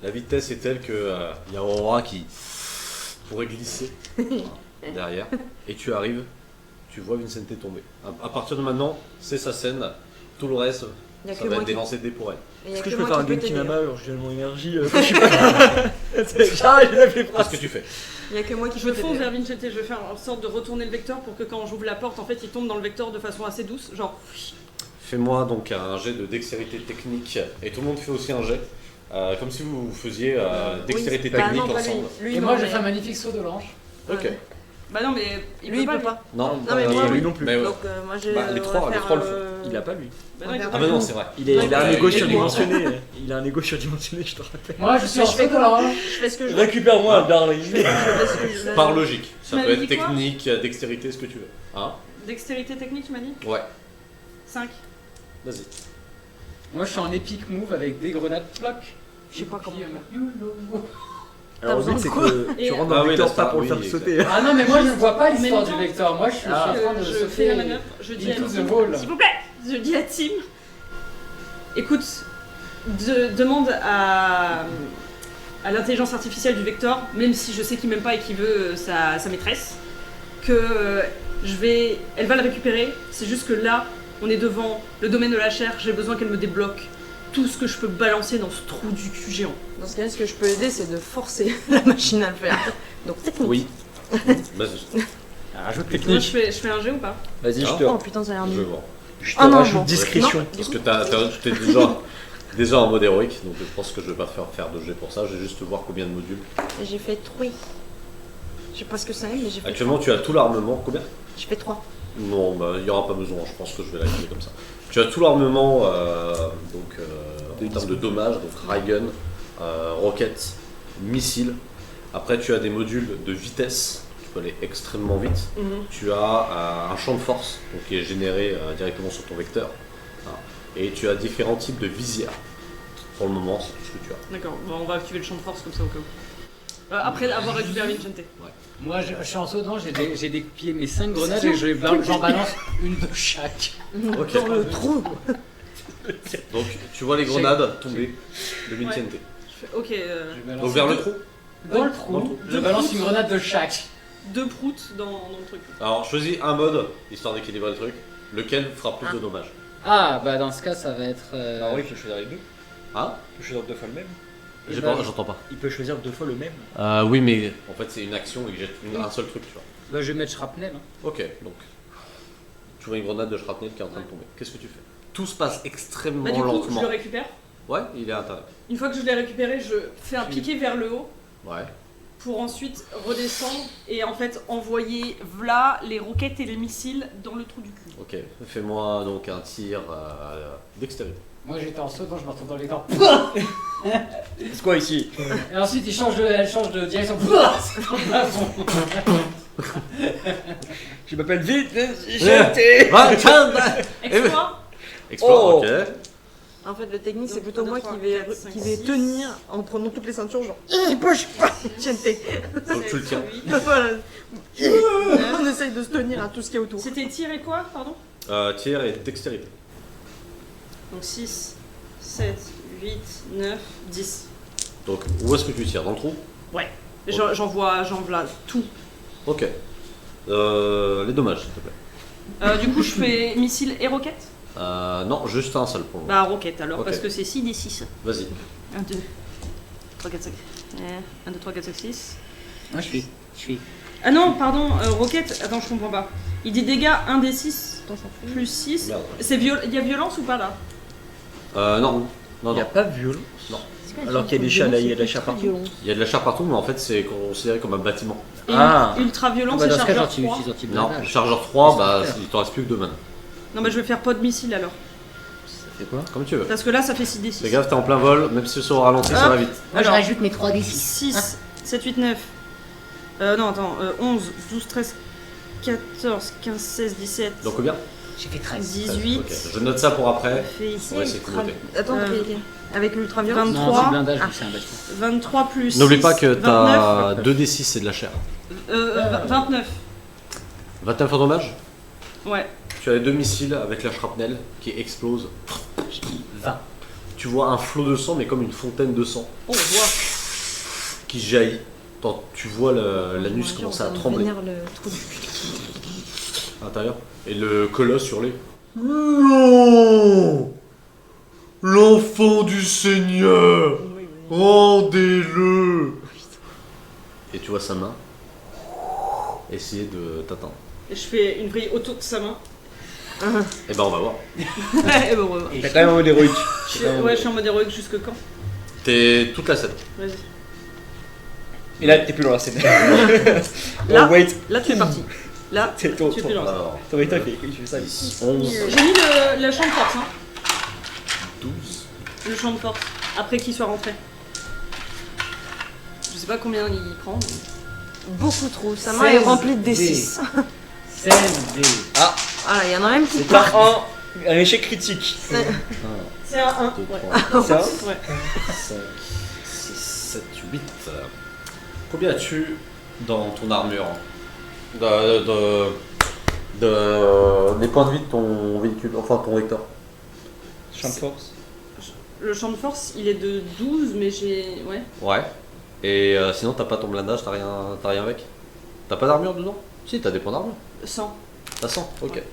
Speaker 1: La vitesse est telle que il y a Aurora qui pourrait glisser derrière. Et tu arrives, tu vois Vincente tomber. À partir de maintenant, c'est sa scène. Tout le reste,
Speaker 3: Il y a
Speaker 1: ça
Speaker 3: que
Speaker 1: va
Speaker 3: moi
Speaker 1: être
Speaker 3: qui...
Speaker 1: des lancers de dés pour elle.
Speaker 3: il y a
Speaker 2: Est-ce que
Speaker 3: que
Speaker 2: je peux
Speaker 3: moi
Speaker 2: faire un
Speaker 3: qui peux
Speaker 2: Genki
Speaker 3: t'aider.
Speaker 2: Nama alors je donne mon énergie quand je suis pas J'arrête, je lève les bras.
Speaker 1: Qu'est-ce que tu fais
Speaker 3: Il y a que moi qui
Speaker 6: Je
Speaker 3: peux
Speaker 6: fonce
Speaker 3: t'aider.
Speaker 6: vers Vincente, je vais faire en sorte de retourner le vecteur pour que quand j'ouvre la porte, en fait, il tombe dans le vecteur de façon assez douce. Genre,
Speaker 1: Fais-moi donc un jet de dextérité technique. Et tout le monde fait aussi un jet. Comme si vous faisiez dextérité
Speaker 3: Bah
Speaker 1: technique
Speaker 3: non, pas
Speaker 1: ensemble.
Speaker 3: lui.
Speaker 4: Et moi, je fais un magnifique saut de l'ange.
Speaker 1: Ok.
Speaker 6: bah non, mais il
Speaker 3: Lui il peut
Speaker 6: lui.
Speaker 3: pas.
Speaker 1: Non,
Speaker 3: Non, mais moi,
Speaker 2: lui non plus.
Speaker 1: Mais,
Speaker 3: Donc moi je
Speaker 1: bah, les
Speaker 3: on
Speaker 1: trois
Speaker 3: va
Speaker 1: le
Speaker 3: faire,
Speaker 1: font.
Speaker 2: Il a pas lui.
Speaker 6: Bah non, il peut
Speaker 3: Ah
Speaker 6: pas
Speaker 1: bah non,
Speaker 6: le-
Speaker 1: c'est vrai.
Speaker 2: Il a un
Speaker 1: Ouais,
Speaker 2: ego
Speaker 1: il est
Speaker 2: surdimensionné. Il a un ego surdimensionné, je te rappelle.
Speaker 5: Moi, je suis en
Speaker 3: Je fais
Speaker 5: saut de l'orange.
Speaker 3: Je fais ce que je veux.
Speaker 2: Récupère-moi, darling.
Speaker 3: Je fais ce que je veux.
Speaker 1: Par logique. Ça
Speaker 6: Tu
Speaker 1: peut
Speaker 6: m'avais
Speaker 1: être
Speaker 6: dit quoi
Speaker 1: technique, dextérité, ce que tu veux. Hein?
Speaker 6: Dextérité technique, tu m'as dit
Speaker 1: Ouais.
Speaker 6: 5.
Speaker 1: Vas-y.
Speaker 5: Moi, je suis en epic move avec des grenades ploc.
Speaker 3: Je sais pas comment.
Speaker 2: Alors le
Speaker 3: besoin
Speaker 2: but c'est
Speaker 3: de quoi
Speaker 2: que tu
Speaker 6: Et-
Speaker 2: rentres dans
Speaker 1: Ah
Speaker 2: le
Speaker 1: oui,
Speaker 2: vecteur
Speaker 1: là,
Speaker 2: pas
Speaker 1: ça,
Speaker 2: pour le faire
Speaker 1: oui,
Speaker 2: sauter.
Speaker 5: Ah non, mais moi, je ne vois pas
Speaker 6: En même
Speaker 5: l'histoire du
Speaker 6: temps,
Speaker 5: vecteur. Moi, je suis en train de
Speaker 6: Je
Speaker 5: sauter.
Speaker 6: fais la manœuvre, je dis à
Speaker 5: into
Speaker 6: Tim,
Speaker 5: the wall.
Speaker 6: s'il vous plaît, je dis à Tim, écoute, demande à l'intelligence artificielle du Vector, même si je sais qu'il m'aime pas et qu'il veut sa maîtresse, que elle va le récupérer, c'est juste que là, on est devant le domaine de la chair, j'ai besoin qu'elle me débloque tout ce que je peux balancer dans ce trou du cul géant.
Speaker 3: Dans ce cas-là, ce que je peux aider, c'est de forcer la machine à le faire. Donc technique.
Speaker 1: Oui. Vas-y.
Speaker 2: Rajoute
Speaker 6: Moi, je
Speaker 2: technique.
Speaker 6: fais un G ou pas?
Speaker 2: Vas-y, je
Speaker 1: Ah.
Speaker 2: te,
Speaker 3: Oh putain, ça a l'air
Speaker 1: Je vais
Speaker 3: nul.
Speaker 1: voir.
Speaker 2: je te
Speaker 3: Ah non,
Speaker 2: rajoute
Speaker 3: bon.
Speaker 2: discrétion.
Speaker 3: Non.
Speaker 1: Parce que t'es déjà en mode héroïque, donc je pense que je vais pas faire de jet pour ça, je vais juste voir combien de modules.
Speaker 3: Et j'ai fait 3. Je sais pas ce que ça est, mais j'ai fait
Speaker 1: Actuellement, tu as tout l'armement. Combien?
Speaker 3: 3. J'ai fait 3.
Speaker 1: Non, bah, il n'y aura pas besoin, je pense que je vais l'activer comme ça. Tu as tout l'armement en termes de dommages, donc ray gun, roquettes, missiles. Après, tu as des modules de vitesse, tu peux aller extrêmement vite. Tu as un champ de force donc, qui est généré directement sur ton vecteur. Hein. Et tu as différents types de visières. Pour le moment, c'est tout ce que tu as.
Speaker 6: D'accord, bon, on va activer le champ de force comme ça au cas où. Après avoir récupéré Vincente.
Speaker 5: Moi, je suis en saut dedans, j'ai découpé mes 5 grenades et j'en balance une de chaque.
Speaker 1: Ok.
Speaker 3: Dans le trou.
Speaker 1: Donc, tu vois les grenades tomber de Vincente.
Speaker 6: Je fais, ok,
Speaker 5: Je balance
Speaker 1: Donc, vers le trou.
Speaker 5: Dans le trou,
Speaker 1: Dans le trou.
Speaker 5: je balance une grenade de chaque.
Speaker 6: 2 proutes dans le truc.
Speaker 1: Alors, choisis un mode, histoire d'équilibrer le truc. Lequel fera plus de dommages?
Speaker 5: Ah, bah dans ce cas, ça va être.
Speaker 2: Ah oui, il peut choisir les deux.
Speaker 1: Hein?
Speaker 2: Il peut choisir 2 fois le même.
Speaker 5: Et bah,
Speaker 1: J'entends pas.
Speaker 2: Il peut choisir 2 fois le même.
Speaker 1: Oui, mais en fait, c'est une action et que jette un seul truc, tu vois.
Speaker 5: bah, je vais mettre shrapnel. Hein.
Speaker 1: Ok, donc tu vois une grenade de shrapnel qui est en train de tomber. Qu'est-ce que tu fais? Tout se passe extrêmement
Speaker 6: Bah, du coup,
Speaker 1: lentement.
Speaker 6: je le récupère.
Speaker 1: Ouais, il est à l'intérieur.
Speaker 6: Une fois que je l'ai récupéré, je fais un piqué vers le haut
Speaker 1: Ouais.
Speaker 6: pour ensuite redescendre et en fait envoyer v'là les roquettes et les missiles dans le trou du cul.
Speaker 1: Ok, fais-moi donc un tir dextérité.
Speaker 5: Moi j'étais en saut, je me retrouve dans les temps.
Speaker 2: C'est quoi ici?
Speaker 5: Et ensuite elle change de direction.
Speaker 2: Je m'appelle vite,
Speaker 1: Ouais,
Speaker 6: Exploit.
Speaker 1: Explore,
Speaker 2: Oh.
Speaker 1: ok.
Speaker 3: En fait, le technique, c'est
Speaker 6: Donc,
Speaker 3: plutôt
Speaker 6: 1, 2,
Speaker 3: moi
Speaker 6: 3,
Speaker 3: qui vais
Speaker 6: 4, 5,
Speaker 3: qui vais
Speaker 6: 6.
Speaker 3: tenir en prenant toutes les ceintures, genre. Bouge pas, Vincente.
Speaker 1: Donc tu le tiens.
Speaker 3: Voilà. On essaye de se tenir à tout ce qu'il y a autour.
Speaker 6: C'était tir et quoi, pardon?
Speaker 1: Tir et dextérité.
Speaker 6: Donc 6, 7, 8, 9, 10.
Speaker 1: Donc où est-ce que tu tires? Dans le trou?
Speaker 6: J'envoie tout.
Speaker 1: Ok. Les dommages, s'il te plaît.
Speaker 6: Du coup, je fais missile et roquette.
Speaker 1: Non, juste un seul pour le moment.
Speaker 6: Bah, roquette alors,
Speaker 1: Ok.
Speaker 6: parce que c'est 6 des 6.
Speaker 1: Vas-y.
Speaker 6: 1, 2, 3, 4, 5. 1, 2, 3, 4, 5, 6.
Speaker 5: Moi je suis.
Speaker 6: Ah non, pardon, roquette. Attends, je comprends pas. Il dit dégâts 1 des 6 plus 6.
Speaker 1: Merde.
Speaker 6: Il y a violence ou pas là?
Speaker 1: Non. Non,
Speaker 2: Il n'y a
Speaker 1: non.
Speaker 2: pas de violence. Alors qu'il y a des chats là, il y a de la chair partout.
Speaker 1: Il y a de la chair partout, mais en fait, c'est considéré comme un bâtiment.
Speaker 6: Et
Speaker 2: Ah.
Speaker 6: ultra violence
Speaker 5: bah,
Speaker 6: et
Speaker 5: dans ce cas,
Speaker 6: chargeur
Speaker 5: genre, tu
Speaker 6: 3.
Speaker 5: utilises anti
Speaker 1: Non,
Speaker 5: blindage.
Speaker 1: chargeur 3, bah,
Speaker 5: super.
Speaker 1: il t'en reste plus que 2 mana.
Speaker 6: Non, bah je vais faire pas de missile alors.
Speaker 5: Ça fait quoi?
Speaker 1: Comme tu veux.
Speaker 6: Parce que là, ça fait 6 des 6.
Speaker 1: Fais gaffe, t'es en plein vol, même si c'est au ralenti, ça
Speaker 6: Hop.
Speaker 1: va vite.
Speaker 5: Moi je
Speaker 6: Alors,
Speaker 5: rajoute mes 3 d 6.
Speaker 6: 6, 7, 8, 9. Non, attends. 11, 12, 13, 14, 15, 16, 17,
Speaker 1: Donc combien?
Speaker 5: J'ai fait 13.
Speaker 6: 18.
Speaker 1: Ok, je note ça pour après.
Speaker 6: Fait ici.
Speaker 1: On va essayer de noter.
Speaker 3: Attends,
Speaker 6: Euh,
Speaker 3: avec l'ultraviolence.
Speaker 6: 23.
Speaker 5: Non, c'est blindage, vu que c'est un bâtiment.
Speaker 6: 23 plus.
Speaker 1: N'oublie
Speaker 6: 6,
Speaker 1: pas que t'as
Speaker 6: 29.
Speaker 1: 2d6, c'est de la chair.
Speaker 6: 29.
Speaker 1: 29 en dommage.
Speaker 6: Ouais.
Speaker 1: Tu as les 2 missiles avec la shrapnel qui explosent.
Speaker 5: 20.
Speaker 1: Tu vois un flot de sang, mais comme une fontaine de sang
Speaker 6: Oh, on voit.
Speaker 1: qui jaillit. Tu vois l'anus commencer à trembler
Speaker 3: Vénère le trou du cul.
Speaker 1: à l'intérieur. Et le colosse hurler. Non! L'enfant du Seigneur! Rendez-le! Et tu vois sa main essayer de t'atteindre.
Speaker 6: Et je fais une vrille autour de sa main.
Speaker 1: Et ben on va voir.
Speaker 6: Et ben, on va voir.
Speaker 2: T'as quand même un mode héroïque.
Speaker 6: Ouais, je suis en mode héroïque jusque quand?
Speaker 1: T'es toute la scène.
Speaker 6: Vas-y.
Speaker 2: Et là, t'es plus dans la scène.
Speaker 3: Là.
Speaker 2: Oh, wait.
Speaker 6: Là, tu es parti. Là,
Speaker 2: C'est ton
Speaker 6: tu es
Speaker 2: tour.
Speaker 6: plus dans le-
Speaker 1: Alors,
Speaker 2: Ton état fait, il fait ça.
Speaker 1: 10, 11,
Speaker 6: J'ai mis le champ de force, hein.
Speaker 1: 12.
Speaker 6: Le champ de force, après qu'il soit rentré. Je sais pas combien il prend. mais-
Speaker 3: Beaucoup trop. Sa main est remplie de D6.
Speaker 5: 16 D.
Speaker 3: Ah, il y en a même qui
Speaker 2: C'est
Speaker 3: partent.
Speaker 2: un échec critique.
Speaker 6: C'est un 1.
Speaker 1: 2,
Speaker 6: Ouais.
Speaker 1: 3,
Speaker 2: Ça,
Speaker 6: Ouais.
Speaker 1: 5, 6, 7, 8. Combien as-tu dans ton armure des points de vie de ton véhicule, enfin ton vecteur?
Speaker 2: champ de force.
Speaker 6: Le champ de force, il est de 12, mais j'ai. Ouais.
Speaker 1: Ouais. Et sinon, t'as pas ton blindage, t'as rien avec? T'as pas d'armure dedans? Si, t'as des points d'armure.
Speaker 6: 100.
Speaker 1: T'as 100, ok.
Speaker 6: Ouais.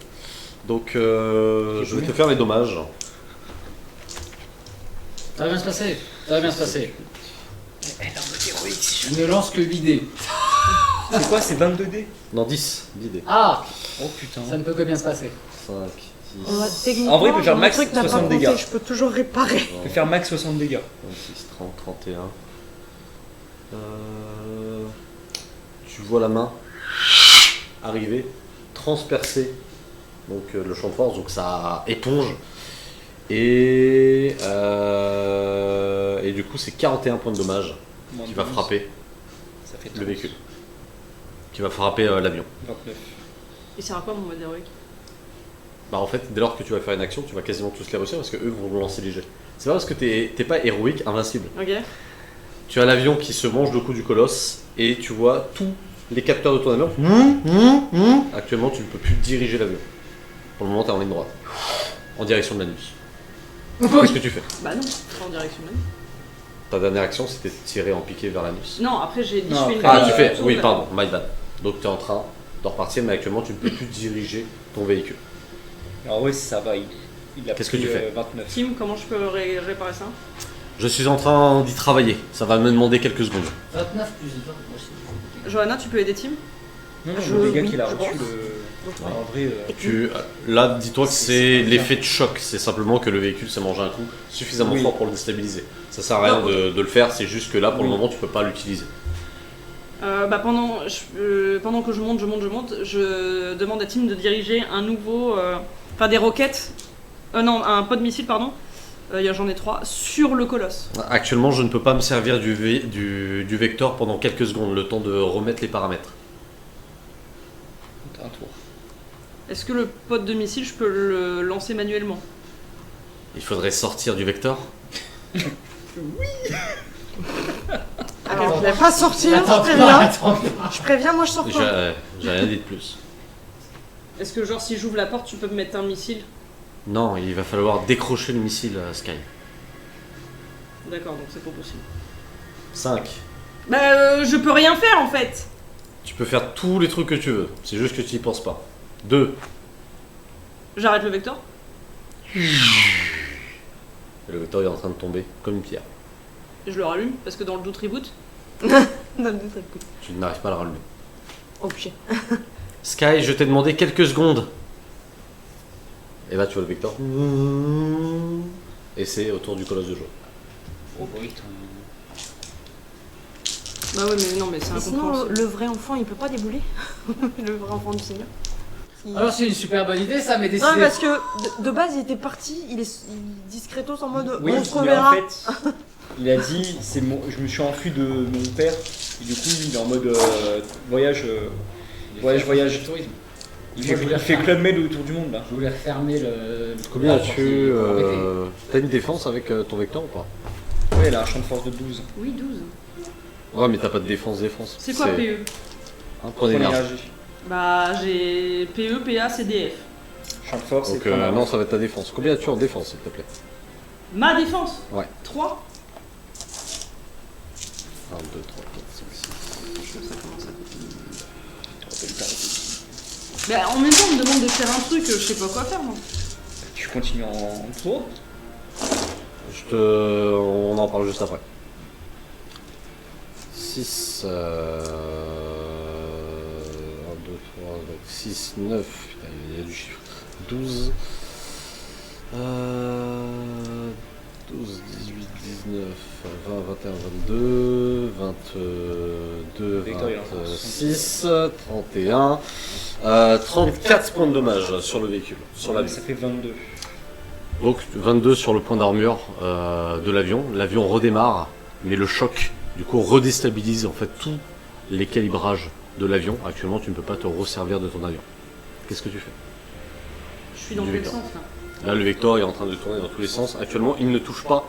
Speaker 1: Donc, je vais te faire les dommages.
Speaker 5: Ça va bien se passer. Ça va bien se passer. Je ne lance que 8 dés.
Speaker 2: C'est quoi, c'est 22 dés?
Speaker 1: Non, 10 d'idées.
Speaker 5: Ah,
Speaker 2: Oh putain.
Speaker 5: ça ne peut que bien se passer.
Speaker 1: 5, 10,
Speaker 3: On va techniquement,
Speaker 2: En vrai, il peut faire
Speaker 3: mon
Speaker 2: max
Speaker 3: truc n'a pas
Speaker 2: 60
Speaker 3: compté,
Speaker 2: dégâts.
Speaker 3: je peux toujours réparer.
Speaker 2: Je peux faire max 60 dégâts.
Speaker 1: 26, 30, 31. Tu vois la main arriver, transpercer donc, le champ de force, donc ça éponge. Et du coup, c'est 41 points de dommage qui va frapper
Speaker 2: Ça fait
Speaker 1: le véhicule. Qui va frapper l'avion.
Speaker 2: 29.
Speaker 6: Il sert à quoi mon mode héroïque?
Speaker 1: Bah en fait, dès lors que tu vas faire une action, tu vas quasiment tous les réussir parce que eux vont lancer les jets. C'est pas parce que t'es pas héroïque, invincible.
Speaker 6: Ok.
Speaker 1: Tu as l'avion qui se mange le coup du colosse et tu vois tous les capteurs de ton avion. Actuellement, tu ne peux plus diriger l'avion. Pour le moment, tu es en ligne droite. En direction de l'anus. Qu'est-ce que tu fais?
Speaker 6: Bah non, pas en direction même.
Speaker 1: Ta dernière action, c'était de tirer en piqué vers l'anus.
Speaker 6: Non, après j'ai dit
Speaker 2: Non,
Speaker 6: je fais une
Speaker 1: Ah,
Speaker 6: grille
Speaker 1: tu fais.
Speaker 6: autour
Speaker 1: Oui,
Speaker 6: de-
Speaker 1: pardon, my bad. Donc, tu es en train de repartir, mais actuellement, tu ne peux plus diriger ton véhicule.
Speaker 2: Alors ouais, ça va, il a
Speaker 1: Qu'est-ce que
Speaker 2: pris,
Speaker 1: tu fais
Speaker 2: 29.
Speaker 6: Tim, comment je peux réparer ça?
Speaker 1: Je suis en train d'y travailler. Ça va me demander quelques secondes.
Speaker 5: 29 plus 20, moi aussi.
Speaker 6: Johanna, tu peux aider Tim?
Speaker 2: Non,
Speaker 3: Je-
Speaker 2: le dégât
Speaker 3: oui,
Speaker 2: qu'il a
Speaker 3: je
Speaker 2: reçu,
Speaker 3: pense.
Speaker 2: en vrai...
Speaker 1: Là, dis-toi que c'est l'effet de choc. C'est simplement que le véhicule s'est mangé un coup suffisamment
Speaker 2: Oui.
Speaker 1: fort pour le déstabiliser. Ça sert à rien de le faire, c'est juste que là, pour le
Speaker 2: Oui.
Speaker 1: moment, tu peux pas l'utiliser.
Speaker 6: Bah pendant que je monte, je demande à Tim de diriger un nouveau, enfin des roquettes, non, un pod missile pardon. J'en ai 3 sur le colosse.
Speaker 1: Actuellement, je ne peux pas me servir du vecteur pendant quelques secondes, le temps de remettre les paramètres.
Speaker 2: Un tour.
Speaker 6: Est-ce que le pod de missile, je peux le lancer manuellement?
Speaker 1: Il faudrait sortir du vecteur.
Speaker 3: Alors, je vais pas sortir,
Speaker 5: Attends,
Speaker 3: je préviens.
Speaker 5: attends.
Speaker 3: Je préviens, moi je sors pas.
Speaker 1: J'ai rien dit de plus.
Speaker 6: Est-ce que genre si j'ouvre la porte, tu peux me mettre un missile?
Speaker 1: Non, il va falloir décrocher le missile Sky.
Speaker 6: D'accord, donc c'est pas possible.
Speaker 1: 5.
Speaker 6: Bah je peux rien faire en fait.
Speaker 1: Tu peux faire tous les trucs que tu veux, c'est juste que tu n'y penses pas. 2.
Speaker 6: J'arrête le vecteur.
Speaker 1: Et le vecteur est en train de tomber comme une pierre.
Speaker 6: Et je le rallume parce que dans le doute reboot.
Speaker 3: Donne deux trucs.
Speaker 1: Tu n'arrives pas à le rallumer.
Speaker 3: Oh putain.
Speaker 1: Sky, je t'ai demandé quelques secondes. Et là, tu vois le vecteur. Et c'est autour du colosse de joie.
Speaker 2: Oh oui,
Speaker 6: Bah ouais mais non mais c'est
Speaker 3: Et sinon,
Speaker 6: incompréhensible.
Speaker 3: le vrai enfant, il peut pas débouler. Le vrai enfant du Seigneur.
Speaker 5: Alors c'est une super bonne idée ça, mais
Speaker 3: Non,
Speaker 5: décidé.
Speaker 3: mais parce que de base, il était parti, il est discretos en mode
Speaker 2: Oui,
Speaker 3: on se
Speaker 2: mais
Speaker 3: reverra.
Speaker 2: en fait, il a dit, je me suis enfui de mon père, et du coup, il est en mode voyage, voyage.
Speaker 5: Tourisme.
Speaker 2: Il
Speaker 5: Moi, je voulais
Speaker 2: fait
Speaker 5: faire-
Speaker 2: Club Med autour du monde, là.
Speaker 5: Je voulais refermer le.
Speaker 1: Combien
Speaker 5: la
Speaker 1: as-tu
Speaker 5: porte, arrêtez.
Speaker 1: T'as une défense avec ton vecteur ou pas?
Speaker 2: Ouais, elle a un champ de force de 12.
Speaker 6: Oui 12.
Speaker 1: Ouais, mais t'as pas de défense.
Speaker 6: C'est quoi PE?
Speaker 1: Un point d'énergie.
Speaker 6: Bah j'ai PE, PA, CDF.
Speaker 2: Champ de force,
Speaker 1: Donc
Speaker 2: et point
Speaker 1: non,
Speaker 2: d'avance.
Speaker 1: ça va être ta défense. Combien as-tu en défense, s'il te plaît?
Speaker 6: Ma défense?
Speaker 1: Ouais.
Speaker 6: 3.
Speaker 1: 1, 2, 3, 4, 5, 6.
Speaker 6: Ça commence à... Mais en même temps on me demande de faire un truc, je sais pas quoi faire moi.
Speaker 2: Tu continues en tour.
Speaker 1: On en parle juste après. 6, 1, 2, 3, 6, 9, putain, il y a du chiffre. 12, 12, 18, 19, 20, 21, 22, 22,
Speaker 2: Victor, il est en train de
Speaker 1: 26, 31, 34 points de dommage sur le véhicule, sur l'avion.
Speaker 2: Ça fait 22.
Speaker 1: Donc 22 sur le point d'armure de l'avion. L'avion redémarre, mais le choc du coup redéstabilise en fait tous les calibrages de l'avion. Actuellement, tu ne peux pas te resservir de ton avion. Qu'est-ce que tu fais?
Speaker 6: Je suis dans
Speaker 1: Du
Speaker 6: quel
Speaker 1: Vector.
Speaker 6: sens là?
Speaker 1: Là, le Vector est en train de tourner dans tous les sens. Actuellement, il ne touche pas,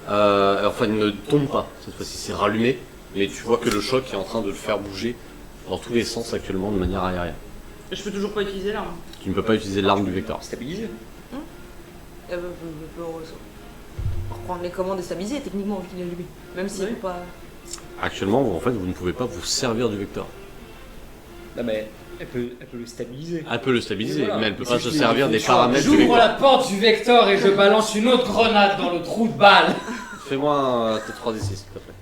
Speaker 1: enfin, il ne tombe pas. Cette fois-ci, c'est rallumé, mais tu vois que le choc est en train de le faire bouger dans tous les sens actuellement de manière aérienne.
Speaker 6: Je peux toujours pas utiliser l'arme.
Speaker 1: Tu ne peux pas utiliser l'arme du Vector.
Speaker 2: Stabilisé.
Speaker 3: Reprendre les commandes et stabiliser, techniquement, vu qu'il est allumé. Même si
Speaker 6: Ouais.
Speaker 3: pas.
Speaker 1: Actuellement, en fait, vous ne pouvez pas vous servir du Vector.
Speaker 2: Non mais elle peut le stabiliser.
Speaker 1: Elle peut le stabiliser,
Speaker 2: Et voilà.
Speaker 1: mais elle ne peut
Speaker 2: Mais
Speaker 1: pas
Speaker 2: si
Speaker 1: se
Speaker 2: je l'ai
Speaker 1: servir
Speaker 2: dit,
Speaker 1: des
Speaker 2: faut
Speaker 1: paramètres du
Speaker 5: J'ouvre
Speaker 1: Vector.
Speaker 5: la porte du Vector et je balance une autre grenade dans le trou de balle.
Speaker 1: Fais-moi tes 3d6, s'il te plaît.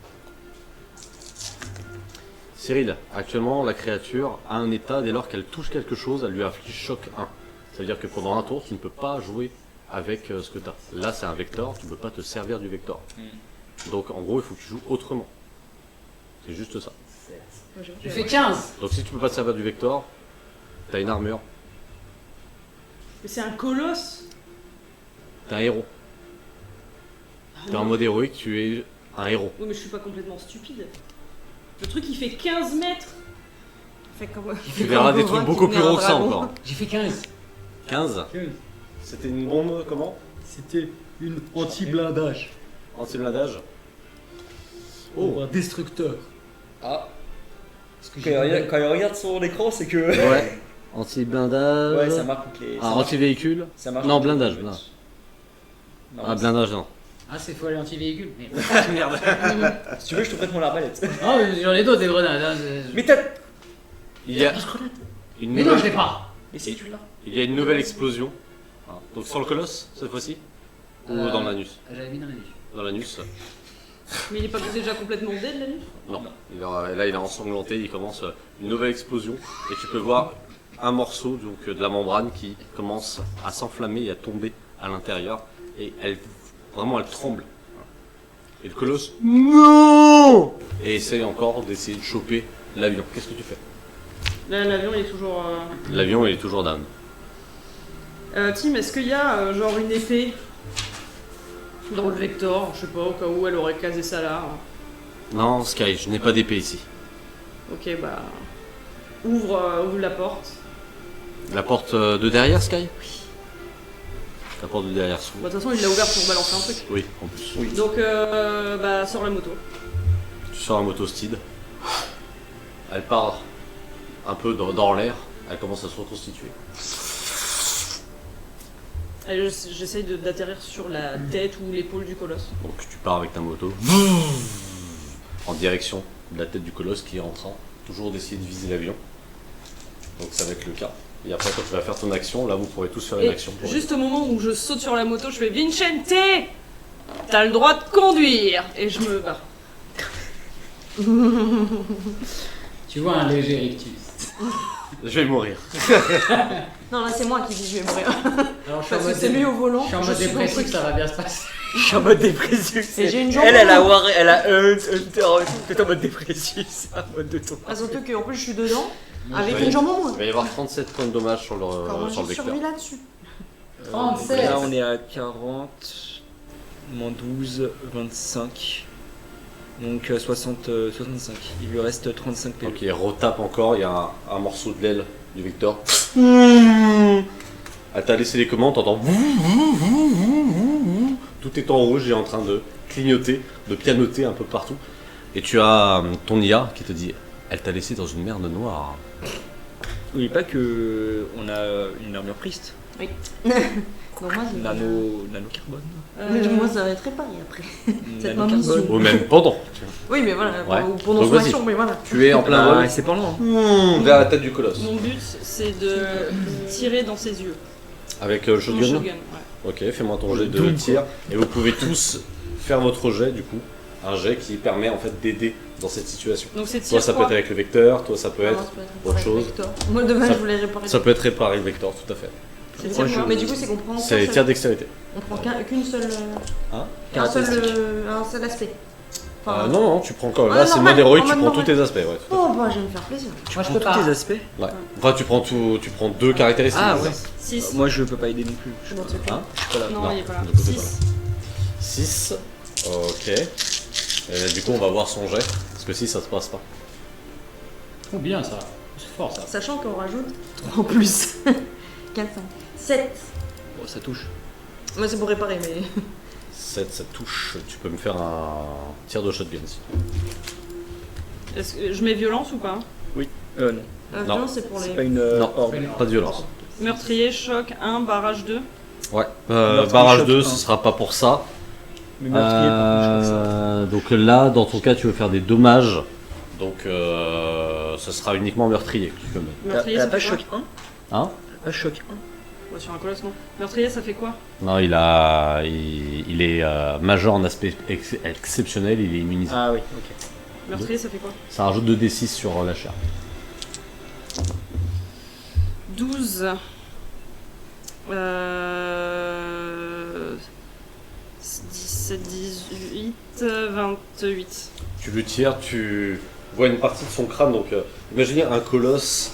Speaker 1: Cyril, actuellement, la créature a un état, dès lors qu'elle touche quelque chose, elle lui inflige choc 1. Ça veut dire que pendant un tour, tu ne peux pas jouer avec ce que tu as. Là, c'est un Vector, tu ne peux pas te servir du Vector. Donc, en gros, il faut que tu joues autrement. C'est juste ça.
Speaker 5: J'ai fait 15.
Speaker 1: Donc, si tu peux pas te servir du Vector, tu as une armure,
Speaker 6: Mais c'est un colosse.
Speaker 1: tu un héros. Tu es en
Speaker 6: non.
Speaker 1: mode héroïque, tu es un héros.
Speaker 6: Oui, mais je suis pas complètement stupide. Le truc il fait 15 mètres.
Speaker 3: Fait comme.
Speaker 1: Tu verras des trucs beaucoup plus gros que ça encore.
Speaker 5: J'ai fait 15.
Speaker 1: 15. C'était une bombe, comment?
Speaker 5: C'était une anti-blindage.
Speaker 1: Anti-blindage. Oh.
Speaker 5: Un destructeur.
Speaker 2: Ah.
Speaker 5: Parce que
Speaker 2: Quand il regarde son écran, c'est que.
Speaker 1: Ouais. Anti-blindage.
Speaker 2: Ouais, ça marque contre les.
Speaker 1: Ah, anti-véhicule.
Speaker 2: Ça marche
Speaker 1: Non,
Speaker 2: contre les
Speaker 1: blindage,
Speaker 2: meutes.
Speaker 1: blindage.
Speaker 2: Non,
Speaker 1: Ah, blindage, non.
Speaker 5: Ah, c'est faut aller anti-véhicule.
Speaker 1: Merde.
Speaker 2: Si tu veux, je te prête mon arbalète.
Speaker 5: Ah, mais j'en ai d'autres des grenades. Hein.
Speaker 2: Mais t'as.
Speaker 1: Il y a une
Speaker 5: Mais non, je
Speaker 1: nouvelle,
Speaker 5: l'ai pas.
Speaker 2: Mais si tu l'as.
Speaker 1: il y a une nouvelle explosion. Ah, donc sur le colosse, cette fois-ci? Ou dans l'anus?
Speaker 5: J'avais mis dans l'anus.
Speaker 1: Dans l'anus?
Speaker 6: Mais il est pas déjà complètement dead la nuit?
Speaker 1: Non. Là, il est ensanglanté, il commence une nouvelle explosion. Et tu peux voir un morceau donc, de la membrane qui commence à s'enflammer et à tomber à l'intérieur. Et vraiment, elle tremble. Et le colosse, non! Et essaye encore d'essayer de choper l'avion. Qu'est-ce que tu fais?
Speaker 6: Là, l'avion il est toujours.
Speaker 1: L'avion, il est toujours down.
Speaker 6: Tim, est-ce qu'il y a genre une épée dans le Vector? Je sais pas, au cas où elle aurait casé ça là.
Speaker 1: Non, Sky, je n'ai pas d'épée ici.
Speaker 6: Ok, bah. Ouvre la porte.
Speaker 1: La porte de derrière, Sky? Oui. La porte de derrière s'ouvre.
Speaker 6: Bah, de toute façon, il l'a ouverte pour balancer un truc.
Speaker 1: Oui, en plus.
Speaker 6: Donc, bah, sors la moto.
Speaker 1: Tu sors un motosteed. Elle part un peu dans l'air. Elle commence à se reconstituer.
Speaker 6: Et j'essaye d'atterrir sur la tête ou l'épaule du colosse.
Speaker 1: Donc tu pars avec ta moto. En direction de la tête du colosse qui est en train toujours d'essayer de viser l'avion. Donc ça va être le cas. Et après quand tu vas faire ton action, là vous pourrez tous faire une
Speaker 6: Et
Speaker 1: action. Pour
Speaker 6: juste au moment où je saute sur la moto, je fais Vincente, t'as le droit de conduire. Et je me barre.
Speaker 5: Tu vois un léger rictus.
Speaker 1: Je vais mourir.
Speaker 3: Non, là c'est moi qui dis je vais mourir.
Speaker 5: Alors, je suis
Speaker 3: Parce
Speaker 5: en
Speaker 3: que
Speaker 5: mode
Speaker 3: c'est lui au volant.
Speaker 5: Je suis en mode
Speaker 3: suis dans le
Speaker 5: dépressif,
Speaker 3: truc.
Speaker 5: ça va bien se passer.
Speaker 2: Je suis en mode dépressif.
Speaker 3: Et j'ai une jambe
Speaker 2: Elle,
Speaker 3: en
Speaker 2: elle a
Speaker 3: moins.
Speaker 2: war, elle a t'es en mode dépressif, c'est un mode de ton.
Speaker 3: Ah, surtout qu'en plus je suis dedans,
Speaker 1: je
Speaker 3: avec
Speaker 1: vais-
Speaker 3: une jambe en moins.
Speaker 1: Il va y avoir 37 points de dommage sur
Speaker 3: Comment
Speaker 1: le
Speaker 3: j'ai
Speaker 1: vecteur.
Speaker 3: survécu là-dessus?
Speaker 5: 37.
Speaker 2: Là, on est à 40, moins 12, 25. Donc 65. Il lui reste 35 PV.
Speaker 1: Donc il retape encore, il y a un morceau de l'aile du Vector. Elle t'a laissé les commandes, t'entends. Tout est en rouge et en train de clignoter, de pianoter un peu partout. Et tu as ton IA qui te dit elle t'a laissé dans une merde noire.
Speaker 2: N'oublie pas que on a une armure Priest.
Speaker 3: Non, moi,
Speaker 2: Nano carbone.
Speaker 3: Mais moi ça arrêterait pas et après. Cette
Speaker 2: Nano
Speaker 3: mission.
Speaker 2: carbone.
Speaker 1: Ou même pendant.
Speaker 3: Oui, mais voilà,
Speaker 1: Ouais.
Speaker 3: ou pendant
Speaker 1: Donc,
Speaker 3: son
Speaker 1: vas-y.
Speaker 3: action, mais voilà.
Speaker 1: Tu es en plein vol.
Speaker 2: Ah, c'est pas loin. hein.
Speaker 1: Vers la tête du colosse.
Speaker 6: Mon but, c'est de tirer dans ses yeux.
Speaker 1: Avec
Speaker 6: Mon
Speaker 1: shotgun.
Speaker 6: shotgun, ouais.
Speaker 1: Ok, fais-moi ton jet de tir. Et vous pouvez tous faire votre jet du coup. Un jet qui permet en fait d'aider dans cette situation.
Speaker 6: Donc c'est
Speaker 1: Toi
Speaker 6: tir
Speaker 1: ça peut
Speaker 6: quoi
Speaker 1: être avec le vecteur, toi ça peut
Speaker 3: Ah,
Speaker 1: être
Speaker 3: non, c'est pas
Speaker 1: autre
Speaker 3: réparer
Speaker 1: chose.
Speaker 3: le Vector. Moi demain
Speaker 1: Ça-
Speaker 3: je voulais réparer.
Speaker 1: Ça peut être réparer le vecteur, tout à fait.
Speaker 6: C'est
Speaker 2: Moi,
Speaker 6: tir,
Speaker 2: je-
Speaker 3: Mais du coup, c'est qu'on prend qu'un
Speaker 1: C'est
Speaker 3: seul-
Speaker 1: tir dextérité.
Speaker 3: On prend qu'une seule.
Speaker 1: Hein
Speaker 3: un seul aspect. Enfin,
Speaker 1: Non, non, tu prends quoi?
Speaker 3: Ah,
Speaker 1: Là, c'est
Speaker 3: normal,
Speaker 1: mode héroïque,
Speaker 3: en
Speaker 1: tu
Speaker 3: mode
Speaker 1: prends tous
Speaker 3: normal.
Speaker 1: tes aspects. Ouais, tout à
Speaker 3: Oh, bah, je vais me faire plaisir.
Speaker 4: Moi, je
Speaker 2: Pour
Speaker 4: peux
Speaker 2: tous
Speaker 4: pas.
Speaker 2: tes aspects.
Speaker 1: fait. Ouais. Enfin, tu prends 2 caractéristiques.
Speaker 2: Ah ouais.
Speaker 6: 6.
Speaker 2: Moi je peux pas aider non plus. Je
Speaker 3: Bon, c'est
Speaker 1: Hein
Speaker 2: suis pas là.
Speaker 6: Non,
Speaker 1: non,
Speaker 6: il est pas là.
Speaker 1: de côté,
Speaker 6: 6.
Speaker 1: 6. Ok. Du coup, on va voir son jet. Parce que si, ça se passe pas.
Speaker 4: Oh, bien ça. C'est fort ça.
Speaker 3: Sachant qu'on rajoute 3 en plus. 4, 5, 7.
Speaker 2: Bon, ça touche.
Speaker 3: Moi, c'est pour réparer, mais.
Speaker 1: 7, ça touche. Tu peux me faire un tir de shotgun. Si.
Speaker 6: Est-ce que je mets violence ou pas?
Speaker 2: Non.
Speaker 1: Non.
Speaker 3: Violence, c'est pour
Speaker 2: C'est
Speaker 3: les.
Speaker 2: pas une
Speaker 1: Non.
Speaker 2: horde.
Speaker 1: Pas de violence.
Speaker 6: Meurtrier, choc 1, barrage 2.
Speaker 1: Ouais.
Speaker 2: Meurtrier,
Speaker 1: Barrage
Speaker 2: choc
Speaker 1: 2,
Speaker 2: un.
Speaker 1: ce sera pas pour ça.
Speaker 2: Mais meurtrier, par contre, je crois que ça.
Speaker 1: Donc là, dans ton cas, tu veux faire des dommages. Donc ce sera uniquement meurtrier que tu peux mettre.
Speaker 6: Meurtrier,
Speaker 2: Elle a
Speaker 6: ça
Speaker 2: pas
Speaker 6: fait quoi?
Speaker 2: choc 1
Speaker 1: Hein?
Speaker 2: Pas choc 1.
Speaker 6: Ouais, sur un colosse, non. Meurtrier, ça fait quoi?
Speaker 1: Non, il est majeur en aspect exceptionnel, il est immunisé.
Speaker 2: Ah oui, ok.
Speaker 6: Meurtrier, ça fait quoi?
Speaker 1: Ça rajoute 2d6 sur la chair.
Speaker 6: 12. 17, 18, 28.
Speaker 1: Tu le tires, tu vois une partie de son crâne. Donc imaginez un colosse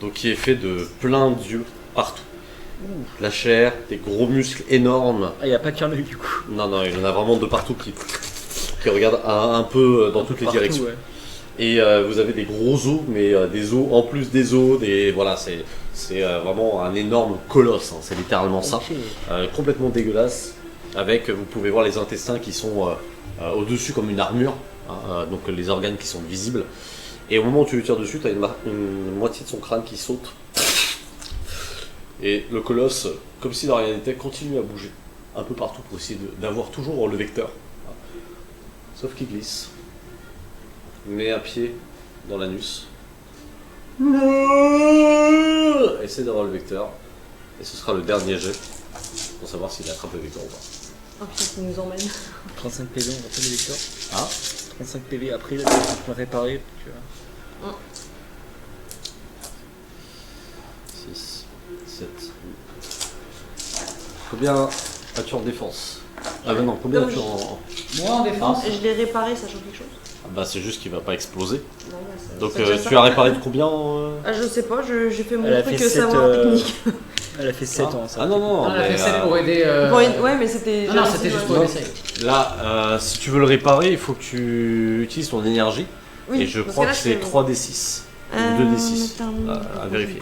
Speaker 1: donc, qui est fait de plein d'yeux partout. La chair, des gros muscles énormes.
Speaker 2: Ah, il a pas qu'un œil du coup.
Speaker 1: Non, non, il y en a vraiment de partout qui regardent un peu dans toutes les
Speaker 2: Partout,
Speaker 1: directions.
Speaker 2: ouais.
Speaker 1: Et vous avez des gros os, mais des os en plus des os. Voilà, c'est vraiment un énorme colosse, hein, c'est littéralement ça.
Speaker 2: Ok.
Speaker 1: Complètement dégueulasse. Avec, vous pouvez voir les intestins qui sont au-dessus comme une armure, hein, donc les organes qui sont visibles. Et au moment où tu lui tires dessus, tu as une moitié de son crâne qui saute. Et le colosse, comme si de rien n'était, continue à bouger un peu partout pour essayer d'avoir toujours le vecteur. Sauf qu'il glisse. Met un pied dans l'anus. Essaie d'avoir le vecteur. Et ce sera le dernier jet pour savoir s'il attrape le vecteur ou pas.
Speaker 3: Oh putain, ça nous emmène.
Speaker 2: 35 PV, on va pas les vecteurs.
Speaker 1: Ah,
Speaker 2: 35 PV après, là, tu peux réparer. Tu vois.
Speaker 1: 6, 7, 8. Combien as-tu en défense? Ah bah non, combien
Speaker 3: Comme
Speaker 1: as-tu en...
Speaker 4: Moi en défense.
Speaker 3: Et je l'ai réparé, ça change quelque chose?
Speaker 1: Ah bah c'est juste qu'il va pas exploser.
Speaker 3: Non, bah, ça-
Speaker 1: Donc
Speaker 3: ça tient
Speaker 1: tu
Speaker 3: ça.
Speaker 1: as réparé de combien
Speaker 3: Ah, je sais pas, j'ai fait mon
Speaker 2: Elle a
Speaker 3: truc
Speaker 2: fait
Speaker 3: savoir
Speaker 2: 7,
Speaker 3: technique.
Speaker 2: Elle a fait 7 ans, ça.
Speaker 1: Ah non, non,
Speaker 4: Non, elle a
Speaker 1: mais,
Speaker 4: fait 7 pour aider.
Speaker 3: Ouais, mais c'était.
Speaker 4: Non, non, c'était juste pour
Speaker 3: ouais.
Speaker 4: essayer.
Speaker 1: là, si tu veux le réparer, il faut que tu utilises ton énergie.
Speaker 3: Oui,
Speaker 1: et je
Speaker 3: parce
Speaker 1: crois
Speaker 3: là,
Speaker 1: que c'est
Speaker 3: je fais-
Speaker 1: 3d6 ou 2d6
Speaker 3: attends,
Speaker 1: à vérifier.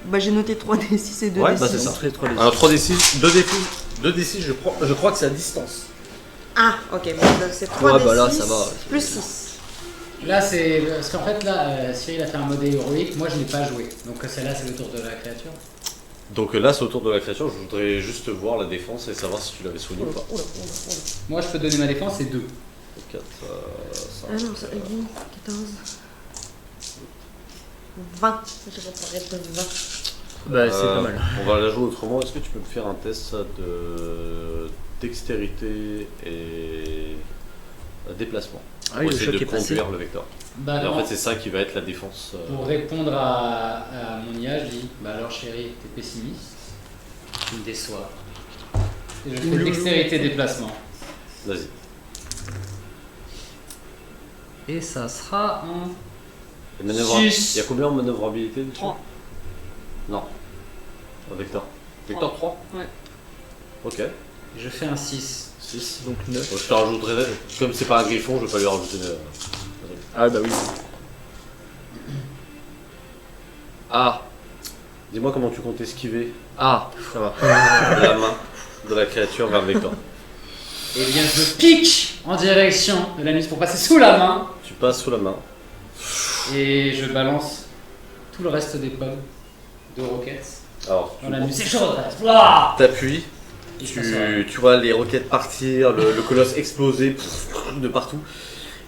Speaker 3: Bah, j'ai noté 3d6 et 2d6.
Speaker 1: Ouais, bah, c'est ça.
Speaker 2: Très, très léger.
Speaker 1: Alors 3d6, 2d6, je crois que c'est à distance.
Speaker 3: Ah, ok, bon, donc c'est 3d6
Speaker 2: Ouais, bah là, ça va.
Speaker 3: plus 6.
Speaker 4: Là, c'est. Parce qu'en fait, là, Cyril a fait un mode héroïque, moi je n'ai pas joué. Donc celle-là, c'est le tour de la créature.
Speaker 1: Donc là, c'est au tour de la créature, je voudrais juste voir la défense et savoir si tu l'avais soigné ou pas.
Speaker 4: Moi, je peux donner ma défense, c'est 2.
Speaker 1: 4, 5.
Speaker 3: Ah non, ça 14. 20. Je vais pas de 20.
Speaker 2: Bah, c'est pas mal.
Speaker 1: On va la jouer autrement. Est-ce que tu peux me faire un test de dextérité et déplacement
Speaker 2: Ah oui,
Speaker 1: pour
Speaker 2: le
Speaker 1: essayer
Speaker 2: choc
Speaker 1: de
Speaker 2: est passé.
Speaker 1: conduire le vecteur.
Speaker 4: Bah,
Speaker 1: Et en
Speaker 4: non.
Speaker 1: fait, c'est ça qui va être la défense.
Speaker 4: Pour répondre à mon IA, je dis bah alors chérie, t'es pessimiste, tu me déçois. Et je fais dextérité déplacement.
Speaker 1: Vas-y.
Speaker 4: Et ça sera un.
Speaker 1: Et manœuvra-
Speaker 4: Six.
Speaker 1: Il y a combien en manœuvrabilité dessus
Speaker 6: 3.
Speaker 1: Non. Un vecteur. Vecteur 3
Speaker 6: Ouais.
Speaker 1: Ok.
Speaker 4: Et je fais un 6.
Speaker 1: 6.
Speaker 2: Donc 9.
Speaker 1: Je te rajouterai. Comme c'est pas un griffon, je vais pas lui rajouter.
Speaker 2: Ah bah oui. Ah.
Speaker 1: Dis-moi comment tu comptes esquiver
Speaker 2: Ah, ça va.
Speaker 1: la main de la créature vers le vecteur.
Speaker 4: Et bien je pique en direction de l'anus pour passer sous la main.
Speaker 1: Tu passes sous la main.
Speaker 4: Et je balance tout le reste des pommes de roquettes
Speaker 1: Alors,
Speaker 4: dans l'anus. C'est chaud, là.
Speaker 1: t'appuies.
Speaker 4: Et je passe sur la main.
Speaker 1: Tu vois les roquettes partir, le colosse exploser de partout.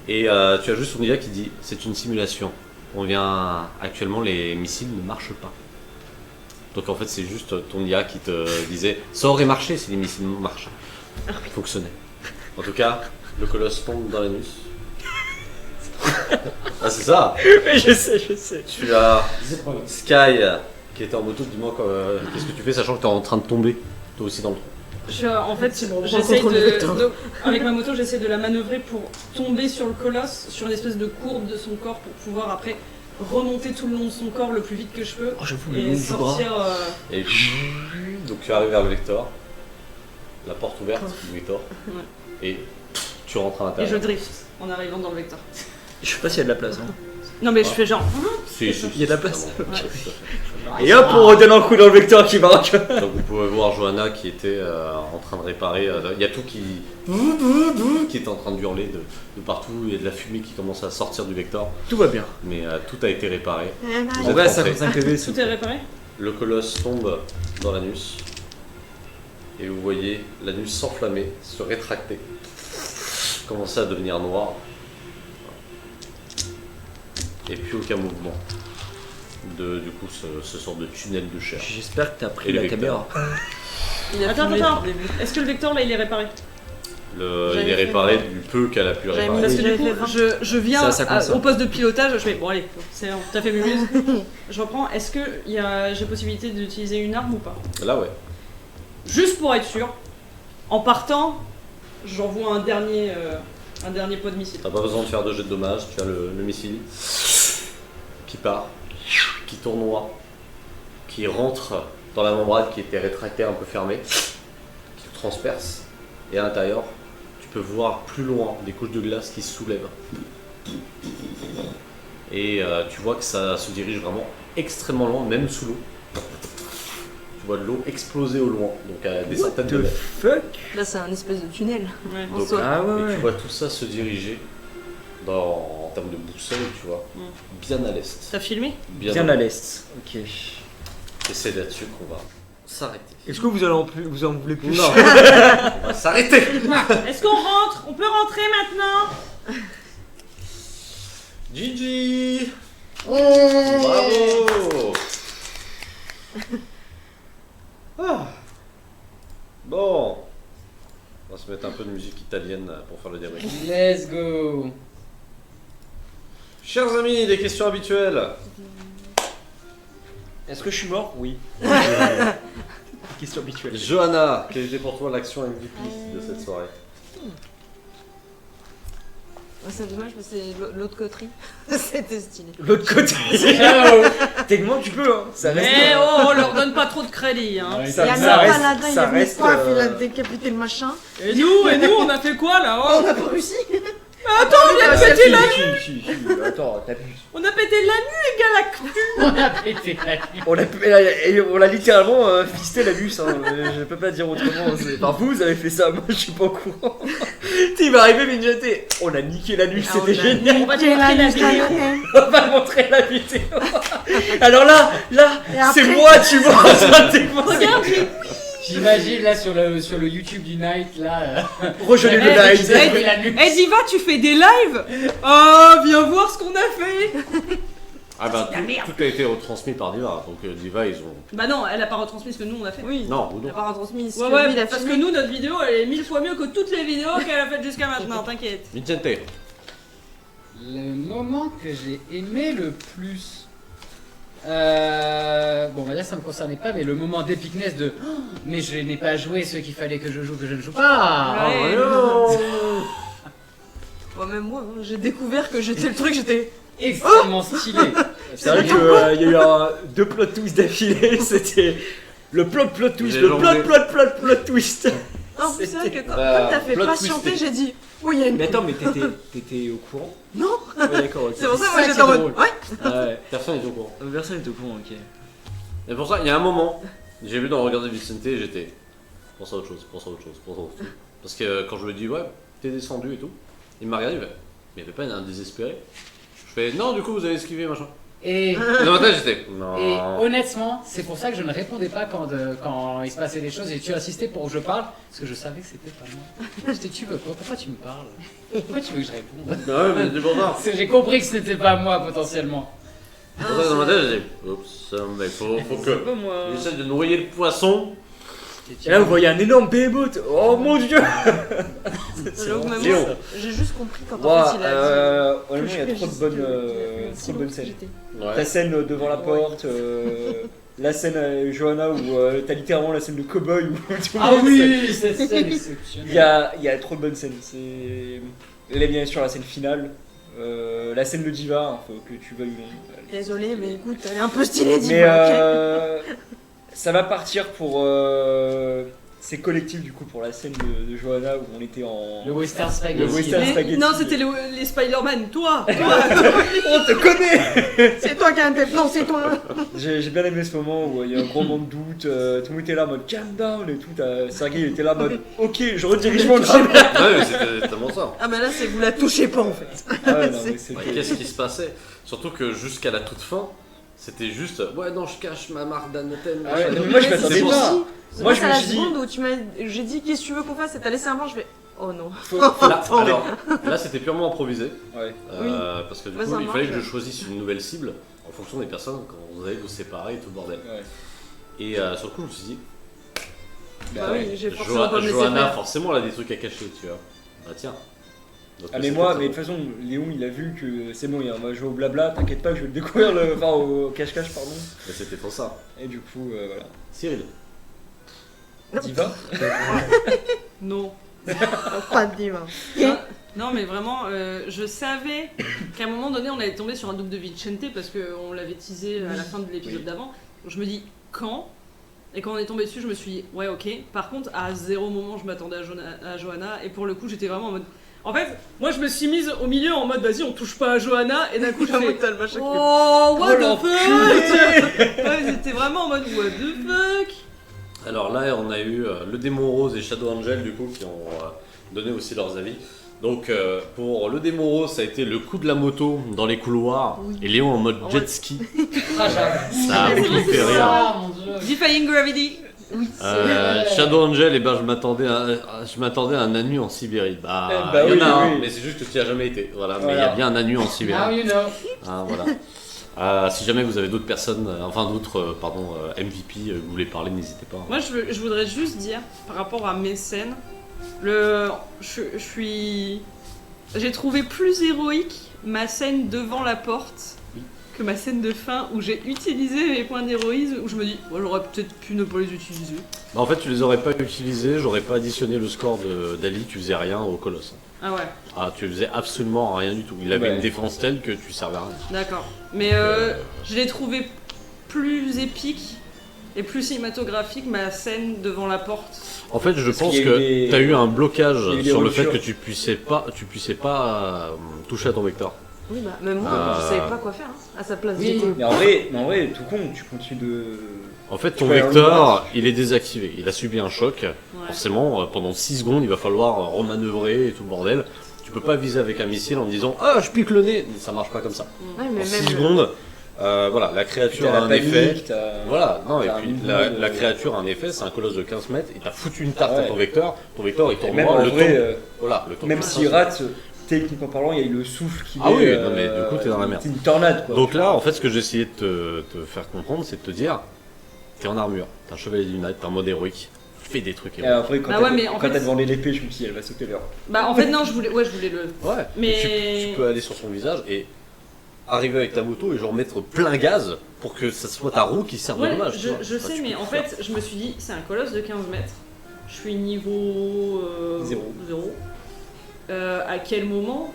Speaker 1: Et tu as juste son IA qui dit c'est une simulation. On vient actuellement, les missiles ne marchent pas. Donc en fait, c'est juste ton IA qui te disait ça aurait marché si les missiles marchaient. Fonctionnaient. En tout cas, le colosse tombe dans l'anus. Ah, c'est ça.
Speaker 2: Mais je sais.
Speaker 1: Tu as
Speaker 4: C'est pas grave.
Speaker 1: Sky qui était en moto, dis-moi qu'est-ce que tu fais sachant que t'es en train de tomber, toi aussi dans le trou.
Speaker 6: En fait,
Speaker 3: C'est bon,
Speaker 6: j'essaie
Speaker 3: contrôle le vecteur.
Speaker 6: avec ma moto, j'essaie de la manœuvrer pour tomber sur le colosse, sur une espèce de courbe de son corps pour pouvoir après remonter tout le long de son corps le plus vite que je peux
Speaker 2: Oh, j'avoue, le
Speaker 6: et
Speaker 2: long du bras.
Speaker 6: sortir.
Speaker 1: Et donc tu arrives vers le Vector, la porte ouverte du Vector, et tu rentres à
Speaker 6: Et
Speaker 1: l'intérieur.
Speaker 6: je drift en arrivant dans le vecteur.
Speaker 2: Je sais pas s'il y a de la place. Hein.
Speaker 6: Non mais je fais genre.
Speaker 1: Si,
Speaker 2: Il y a de la place.
Speaker 1: c'est bon.
Speaker 6: Ouais.
Speaker 1: Ouais, tout à fait.
Speaker 2: Et hop, on redonne un coup dans le vecteur qui marque.
Speaker 1: Donc vous pouvez voir Johanna qui était en train de réparer. Il y a tout qui est en train de hurler de partout. Il y a de la fumée qui commence à sortir du Vector,
Speaker 2: Tout va bien.
Speaker 1: mais tout a été réparé.
Speaker 3: Eh,
Speaker 1: Vous
Speaker 2: On
Speaker 1: êtes
Speaker 2: va à
Speaker 1: rentré.
Speaker 2: 55 PV. c'est
Speaker 6: Tout est réparé.
Speaker 1: Le colosse tombe dans l'anus et vous voyez l'anus s'enflammer, se rétracter, commencer à devenir noir. Et puis aucun mouvement du coup ce sort de tunnel de chair.
Speaker 2: J'espère que t'as pris
Speaker 1: Et le
Speaker 2: la
Speaker 1: vecteur.
Speaker 2: caméra.
Speaker 3: Il a
Speaker 6: Attends,
Speaker 3: fumé
Speaker 6: attends.
Speaker 3: depuis le début.
Speaker 6: Est-ce que le vecteur là il est réparé?
Speaker 1: Il
Speaker 3: J'avais
Speaker 1: est
Speaker 3: fait
Speaker 1: réparé
Speaker 3: moi.
Speaker 1: du peu qu'elle a pu le
Speaker 3: J'avais
Speaker 1: réparer.
Speaker 6: Parce
Speaker 3: mis-
Speaker 6: que du
Speaker 3: J'avais
Speaker 6: coup,
Speaker 3: fait
Speaker 6: je viens
Speaker 2: Ça commence.
Speaker 6: au poste de pilotage, je fais bon allez, c'est bon, t'as fait mumuse. Je reprends, est-ce que j'ai possibilité d'utiliser une arme ou pas?
Speaker 1: Là ouais.
Speaker 6: Juste pour être sûr, en partant, j'envoie un dernier pot de missile.
Speaker 1: T'as pas besoin de faire de jet de dommages, tu as le missile qui part, qui tournoie, qui rentre dans la membrane qui était rétractée un peu fermée, qui le transperce, et à l'intérieur, tu peux voir plus loin des couches de glace qui se soulèvent. Et tu vois que ça se dirige vraiment extrêmement loin, même sous l'eau. Tu vois de l'eau exploser au loin, donc à des centaines de
Speaker 2: The
Speaker 1: mètres.
Speaker 2: fuck.
Speaker 3: Là, c'est un espèce de tunnel.
Speaker 6: Ouais.
Speaker 3: En
Speaker 1: Donc,
Speaker 3: soi.
Speaker 2: Ah
Speaker 1: Et
Speaker 2: ouais,
Speaker 1: tu
Speaker 2: ouais.
Speaker 1: vois tout ça se diriger en termes de boussole, tu vois, bien à l'est.
Speaker 6: T'as filmé?
Speaker 2: Bien à l'est. Ok.
Speaker 1: Et c'est là-dessus qu'on va s'arrêter.
Speaker 2: Est-ce que vous en voulez plus?
Speaker 1: Non, on va s'arrêter.
Speaker 6: Est-ce qu'on rentre? On peut rentrer maintenant?
Speaker 1: Gigi. Bravo. Ah. Bon. On va se mettre un peu de musique italienne pour faire le débrief.
Speaker 4: Let's go.
Speaker 1: Chers amis, des questions habituelles.
Speaker 2: Est-ce que je suis mort? Oui. Question habituelle.
Speaker 1: Johanna, quelle était pour toi l'action MVP de cette soirée?
Speaker 3: C'est dommage, mais c'est l'autre coterie. C'était stylé.
Speaker 2: L'autre côté. Techniquement, tu peux, hein. Ça reste.
Speaker 6: Eh oh, on leur donne pas trop de crédit, hein.
Speaker 4: Ouais,
Speaker 3: Il y
Speaker 2: Ça-
Speaker 3: a
Speaker 2: ça
Speaker 3: un
Speaker 2: reste-
Speaker 3: paladin, il
Speaker 2: ça
Speaker 3: est venu
Speaker 2: reste,
Speaker 3: paf, il a décapité le machin.
Speaker 6: Et nous, on a fait quoi là?
Speaker 3: On
Speaker 6: Oh,
Speaker 3: a pas réussi.
Speaker 6: attends, on a pété la nuit!
Speaker 2: Si. Attends, t'abuses.
Speaker 6: On a pété la nuit, les gars, la cul!
Speaker 4: On a pété la nuit.
Speaker 2: On l'a littéralement fisté la bus, hein. Je peux pas dire autrement. Enfin, vous avez fait ça, moi je suis pas au courant. Il va arriver, mais j'étais. On a niqué la nuit, c'était génial.
Speaker 6: On va te montrer la vidéo.
Speaker 2: On va montrer la vidéo. Alors là,
Speaker 3: Et après-
Speaker 2: c'est moi, tu vois, en train de défoncer.
Speaker 6: Regarde, j'ai...
Speaker 4: J'imagine là sur le YouTube du Night là.
Speaker 2: Rejoignez le
Speaker 6: Eh,
Speaker 2: live.
Speaker 4: pété la nuit.
Speaker 6: Eh Diva, tu fais des lives? Oh, viens voir ce qu'on a fait!
Speaker 1: Ah bah tout a été retransmis par Diva, donc Diva ils ont...
Speaker 6: Bah non, elle a pas retransmis ce que nous on a fait.
Speaker 3: Oui.
Speaker 1: Non, vous
Speaker 3: Il a
Speaker 1: non.
Speaker 3: pas retransmis ce
Speaker 6: Ouais,
Speaker 3: que lui, il
Speaker 6: ouais,
Speaker 3: a
Speaker 6: parce que
Speaker 3: filmé.
Speaker 6: nous, notre vidéo, elle est 1000 fois mieux que toutes les vidéos qu'elle a faites jusqu'à maintenant, t'inquiète.
Speaker 1: Vicente.
Speaker 4: Le moment que j'ai aimé le plus. Bon, on va dire que ça me concernait pas, mais le moment d'épicness de oh, mais je n'ai pas joué ce qu'il fallait que je joue, que je ne joue pas.
Speaker 6: Ouais.
Speaker 3: Ouais, même moi, hein, j'ai découvert que j'étais le truc, j'étais.
Speaker 4: Extrêmement stylé.
Speaker 2: C'est vrai qu'il y a eu deux plot twists d'affilée, c'était le plot twist, le plot twist.
Speaker 3: Non, c'est vrai que quand
Speaker 1: Bah,
Speaker 3: t'as fait
Speaker 1: plot
Speaker 3: patienter,
Speaker 1: twisté.
Speaker 3: j'ai dit. Oui, il y a une.
Speaker 2: Mais attends, mais t'étais au courant?
Speaker 3: Non.
Speaker 2: Ouais, d'accord, ok.
Speaker 3: C'est pour ça que
Speaker 4: ça
Speaker 3: moi
Speaker 4: qui
Speaker 3: j'étais
Speaker 4: est
Speaker 3: en mode.
Speaker 4: drôle.
Speaker 3: Ouais.
Speaker 2: Ah ouais.
Speaker 1: Personne n'est au courant.
Speaker 2: Personne est au courant, ok.
Speaker 1: Et pour ça, il y a un moment, j'ai vu dans le regard de Vicente, j'étais... Pense à autre chose. Parce que quand je lui ai dit, ouais, t'es descendu et tout, il m'a regardé, il fait, mais il n'y avait pas un désespéré. Je fais, non, du coup, vous avez esquivé, machin.
Speaker 4: Et,
Speaker 1: Dans ma tête, j'étais, non.
Speaker 4: et honnêtement, c'est pour ça que je ne répondais pas quand il se passait des choses et tu insistais pour que je parle, parce que je savais que c'était pas moi. J'étais, tu veux quoi? Pourquoi tu me parles? Pourquoi tu veux que je réponde?
Speaker 1: Ouais, mais c'est pour ça.
Speaker 4: Parce que j'ai compris que ce n'était pas moi potentiellement.
Speaker 1: C'est pour ça que dans ma tête, j'ai dit, oups, mais faut que...
Speaker 6: Pas moi.
Speaker 1: J'essaie de noyer le poisson.
Speaker 2: Et là, vous voyez un énorme behemoth. Oh mon dieu!
Speaker 3: J'avoue, même
Speaker 1: Léon.
Speaker 3: moi, j'ai juste compris quand en
Speaker 2: Ouah,
Speaker 3: fait il a dit.
Speaker 2: honnêtement, il y a trop de bonnes scènes.
Speaker 1: Ouais.
Speaker 2: Ta scène devant la porte, la scène Johanna où t'as littéralement la scène de cowboy où tout le
Speaker 4: Ah
Speaker 2: monde
Speaker 4: oui, cette scène
Speaker 2: Il
Speaker 4: exceptionnelle.
Speaker 2: y a trop de bonnes scènes. Là, bien sûr, la scène finale. La scène de Diva, hein, faut que tu veuilles.
Speaker 3: Désolée, mais écoute, elle est un peu stylée, dis
Speaker 2: Mais
Speaker 3: ok.
Speaker 2: ça va partir pour. C'est collectif du coup pour la scène de Johanna où on était en.
Speaker 4: Le western
Speaker 2: Le
Speaker 4: spaghetti.
Speaker 2: western
Speaker 6: Les-
Speaker 2: spaghetti.
Speaker 6: Non, c'était les Spider-Man, toi.
Speaker 2: On te connaît.
Speaker 3: C'est toi qui as un tes plans, c'est toi.
Speaker 2: J'ai bien aimé ce moment où il y a un gros moment de doute, tout le monde était là en mode calm down et tout. Sergei il était là en mode ok, je redirige mon drame.
Speaker 1: Ouais, mais c'était tellement ça.
Speaker 3: Ah bah là, c'est vous la touchez pas en fait.
Speaker 2: Ah ouais, non, mais
Speaker 1: Ouais,
Speaker 2: c'était.
Speaker 1: Qu'est-ce qui se passait? Surtout que jusqu'à la toute fin, c'était juste ouais, non, je cache ma marque d'anathème.
Speaker 2: Ah ouais,
Speaker 1: machin.
Speaker 2: mais moi je
Speaker 3: Mais
Speaker 2: m'attendais
Speaker 1: c'est pour
Speaker 2: pas. Moi je
Speaker 3: à
Speaker 2: me
Speaker 3: la
Speaker 2: suis dit.
Speaker 3: seconde où j'ai dit qu'est-ce que tu veux qu'on fasse et t'as laissé un blanc, je fais oh non.
Speaker 1: Là, alors, là, c'était purement improvisé.
Speaker 2: Ouais.
Speaker 1: Parce que du
Speaker 3: Ouais,
Speaker 1: coup,
Speaker 3: ça
Speaker 1: il fallait que
Speaker 3: marche.
Speaker 1: je choisisse une nouvelle cible en fonction des personnes quand vous allez vous séparer et tout le bordel.
Speaker 2: Ouais.
Speaker 1: Et sur le coup, je me suis dit,
Speaker 3: Bah
Speaker 2: ouais.
Speaker 3: oui, j'ai forcément pas me laisser
Speaker 1: Johanna,
Speaker 3: faire.
Speaker 1: forcément, elle a des trucs à cacher, tu vois. Bah tiens. Donc,
Speaker 2: Ah mais
Speaker 1: c'était
Speaker 2: moi,
Speaker 1: ça.
Speaker 2: mais de toute façon, Léon il a vu que c'est bon, on va jouer au blabla, t'inquiète pas, je vais le découvrir, enfin au cache-cache pardon.
Speaker 1: Mais c'était trop ça.
Speaker 2: Et du coup, voilà.
Speaker 1: Cyril.
Speaker 2: Diva.
Speaker 6: Non.
Speaker 3: Pas de diva.
Speaker 6: Non, mais vraiment, je savais qu'à un moment donné, on allait tomber sur un double de Vicente parce qu'on l'avait teasé à la fin de l'épisode
Speaker 2: Oui.
Speaker 6: d'avant. Donc je me dis, quand? Et quand on est tombé dessus, je me suis dit, ouais, ok. Par contre, à zéro moment, je m'attendais à Johanna. Et pour le coup, j'étais vraiment en mode. En fait, moi, je me suis mise au milieu en mode, vas-y, on touche pas à Johanna. Et d'un coup, je fais.
Speaker 3: T'as le machin qui-
Speaker 6: Oh, what the
Speaker 2: l'enculé.
Speaker 6: fuck. Ouais, c'était vraiment en mode, what the fuck.
Speaker 1: Alors là, on a eu le démon rose et Shadow Angel, du coup, qui ont donné aussi leurs avis. Donc, pour le démon rose, ça a été le coup de la moto dans les couloirs. Et Léon en mode jet ski.
Speaker 4: Ah, j'avoue.
Speaker 1: Ça a beaucoup fait rire.
Speaker 4: Ah, mon dieu.
Speaker 6: Defying Gravity.
Speaker 1: Shadow Angel, eh ben, je m'attendais à un anu en Sibérie. Bah,
Speaker 2: Bah
Speaker 1: il y en
Speaker 2: oui,
Speaker 1: a un,
Speaker 2: oui.
Speaker 1: mais c'est juste que tu n'y as jamais été. Voilà, mais il y
Speaker 2: Voilà.
Speaker 1: a bien un anu en Sibérie.
Speaker 4: Now you know.
Speaker 1: Hein, voilà. Si jamais vous avez d'autres personnes, MVP, vous voulez parler, n'hésitez pas.
Speaker 6: Moi, je voudrais juste dire, par rapport à mes scènes, j'ai trouvé plus héroïque ma scène devant la porte que ma scène de fin où j'ai utilisé mes points d'héroïsme, où je me dis, oh, j'aurais peut-être pu ne pas les utiliser.
Speaker 1: Bah, en fait, tu les aurais pas utilisés, j'aurais pas additionné le score d'Ali, tu faisais rien au colosse.
Speaker 6: Ah ouais,
Speaker 1: Ah, tu faisais absolument rien du tout. Il avait
Speaker 2: Ouais.
Speaker 1: une défense telle que tu servais à rien.
Speaker 6: d'accord. Mais je l'ai trouvé plus épique et plus cinématographique ma scène devant la porte.
Speaker 1: En fait, je
Speaker 2: Parce
Speaker 1: pense
Speaker 2: qu'il y a
Speaker 1: que
Speaker 2: eu des-
Speaker 1: tu as eu un blocage
Speaker 2: il y a eu des
Speaker 1: sur le fait
Speaker 2: ruptures.
Speaker 1: que tu puissais pas toucher à ton vecteur.
Speaker 3: Oui, bah même moi,
Speaker 1: Euh.
Speaker 3: je savais pas quoi faire hein, à sa place.
Speaker 4: Oui.
Speaker 3: du coup.
Speaker 2: Mais en vrai, tout con, tu continues de.
Speaker 1: En fait,
Speaker 2: Tu
Speaker 1: ton
Speaker 2: peux aller en
Speaker 1: vecteur, il est désactivé. Il a subi un choc.
Speaker 6: Ouais.
Speaker 1: Forcément, pendant 6 secondes, il va falloir remanœuvrer et tout le bordel. Tu peux pas viser avec un missile en disant ah, je pique le nez. Ça marche pas comme ça.
Speaker 3: Ouais, mais
Speaker 1: En 6
Speaker 3: même.
Speaker 1: secondes, voilà, la créature a
Speaker 2: T'as
Speaker 1: un
Speaker 2: la
Speaker 1: effet.
Speaker 2: panique, t'as.
Speaker 1: Voilà, non, et
Speaker 2: t'as un
Speaker 1: puis
Speaker 2: mouvement
Speaker 1: la
Speaker 2: de-
Speaker 1: créature a un effet, c'est un colosse de 15 mètres, il t'a foutu une tarte à
Speaker 2: Ouais.
Speaker 1: ton vecteur il
Speaker 2: Et
Speaker 1: tourne
Speaker 2: même
Speaker 1: droit,
Speaker 2: en
Speaker 1: le
Speaker 2: vrai,
Speaker 1: temps. Voilà, le temps.
Speaker 2: même s'il rate, techniquement parlant, il y a eu le souffle qui
Speaker 1: Ah oui, non, mais du coup, t'es dans la merde.
Speaker 2: C'est une tornade quoi.
Speaker 1: Donc là, en fait, ce que j'ai essayé de te faire comprendre, c'est de te dire t'es en armure, t'es un chevalier du night, t'es en mode héroïque, fais des trucs
Speaker 2: Et
Speaker 1: héroïques.
Speaker 2: après, quand
Speaker 6: Bah ouais, mais en fait-
Speaker 2: t'as demandé l'épée, je me suis dit, elle va sauter l'heure.
Speaker 6: Bah en fait non, je voulais le...
Speaker 1: Ouais,
Speaker 6: Mais-
Speaker 1: tu peux aller sur son visage et arriver avec ta moto et genre mettre plein gaz pour que ça soit ta roue qui serve de
Speaker 6: Ouais,
Speaker 1: dommage. tu vois.
Speaker 6: je
Speaker 1: Enfin,
Speaker 6: sais,
Speaker 1: tu
Speaker 6: mais
Speaker 1: peux
Speaker 6: en
Speaker 1: tout faire.
Speaker 6: fait, je me suis dit, c'est un colosse de 15 mètres. Je suis niveau
Speaker 2: Zéro.
Speaker 6: 0. À quel moment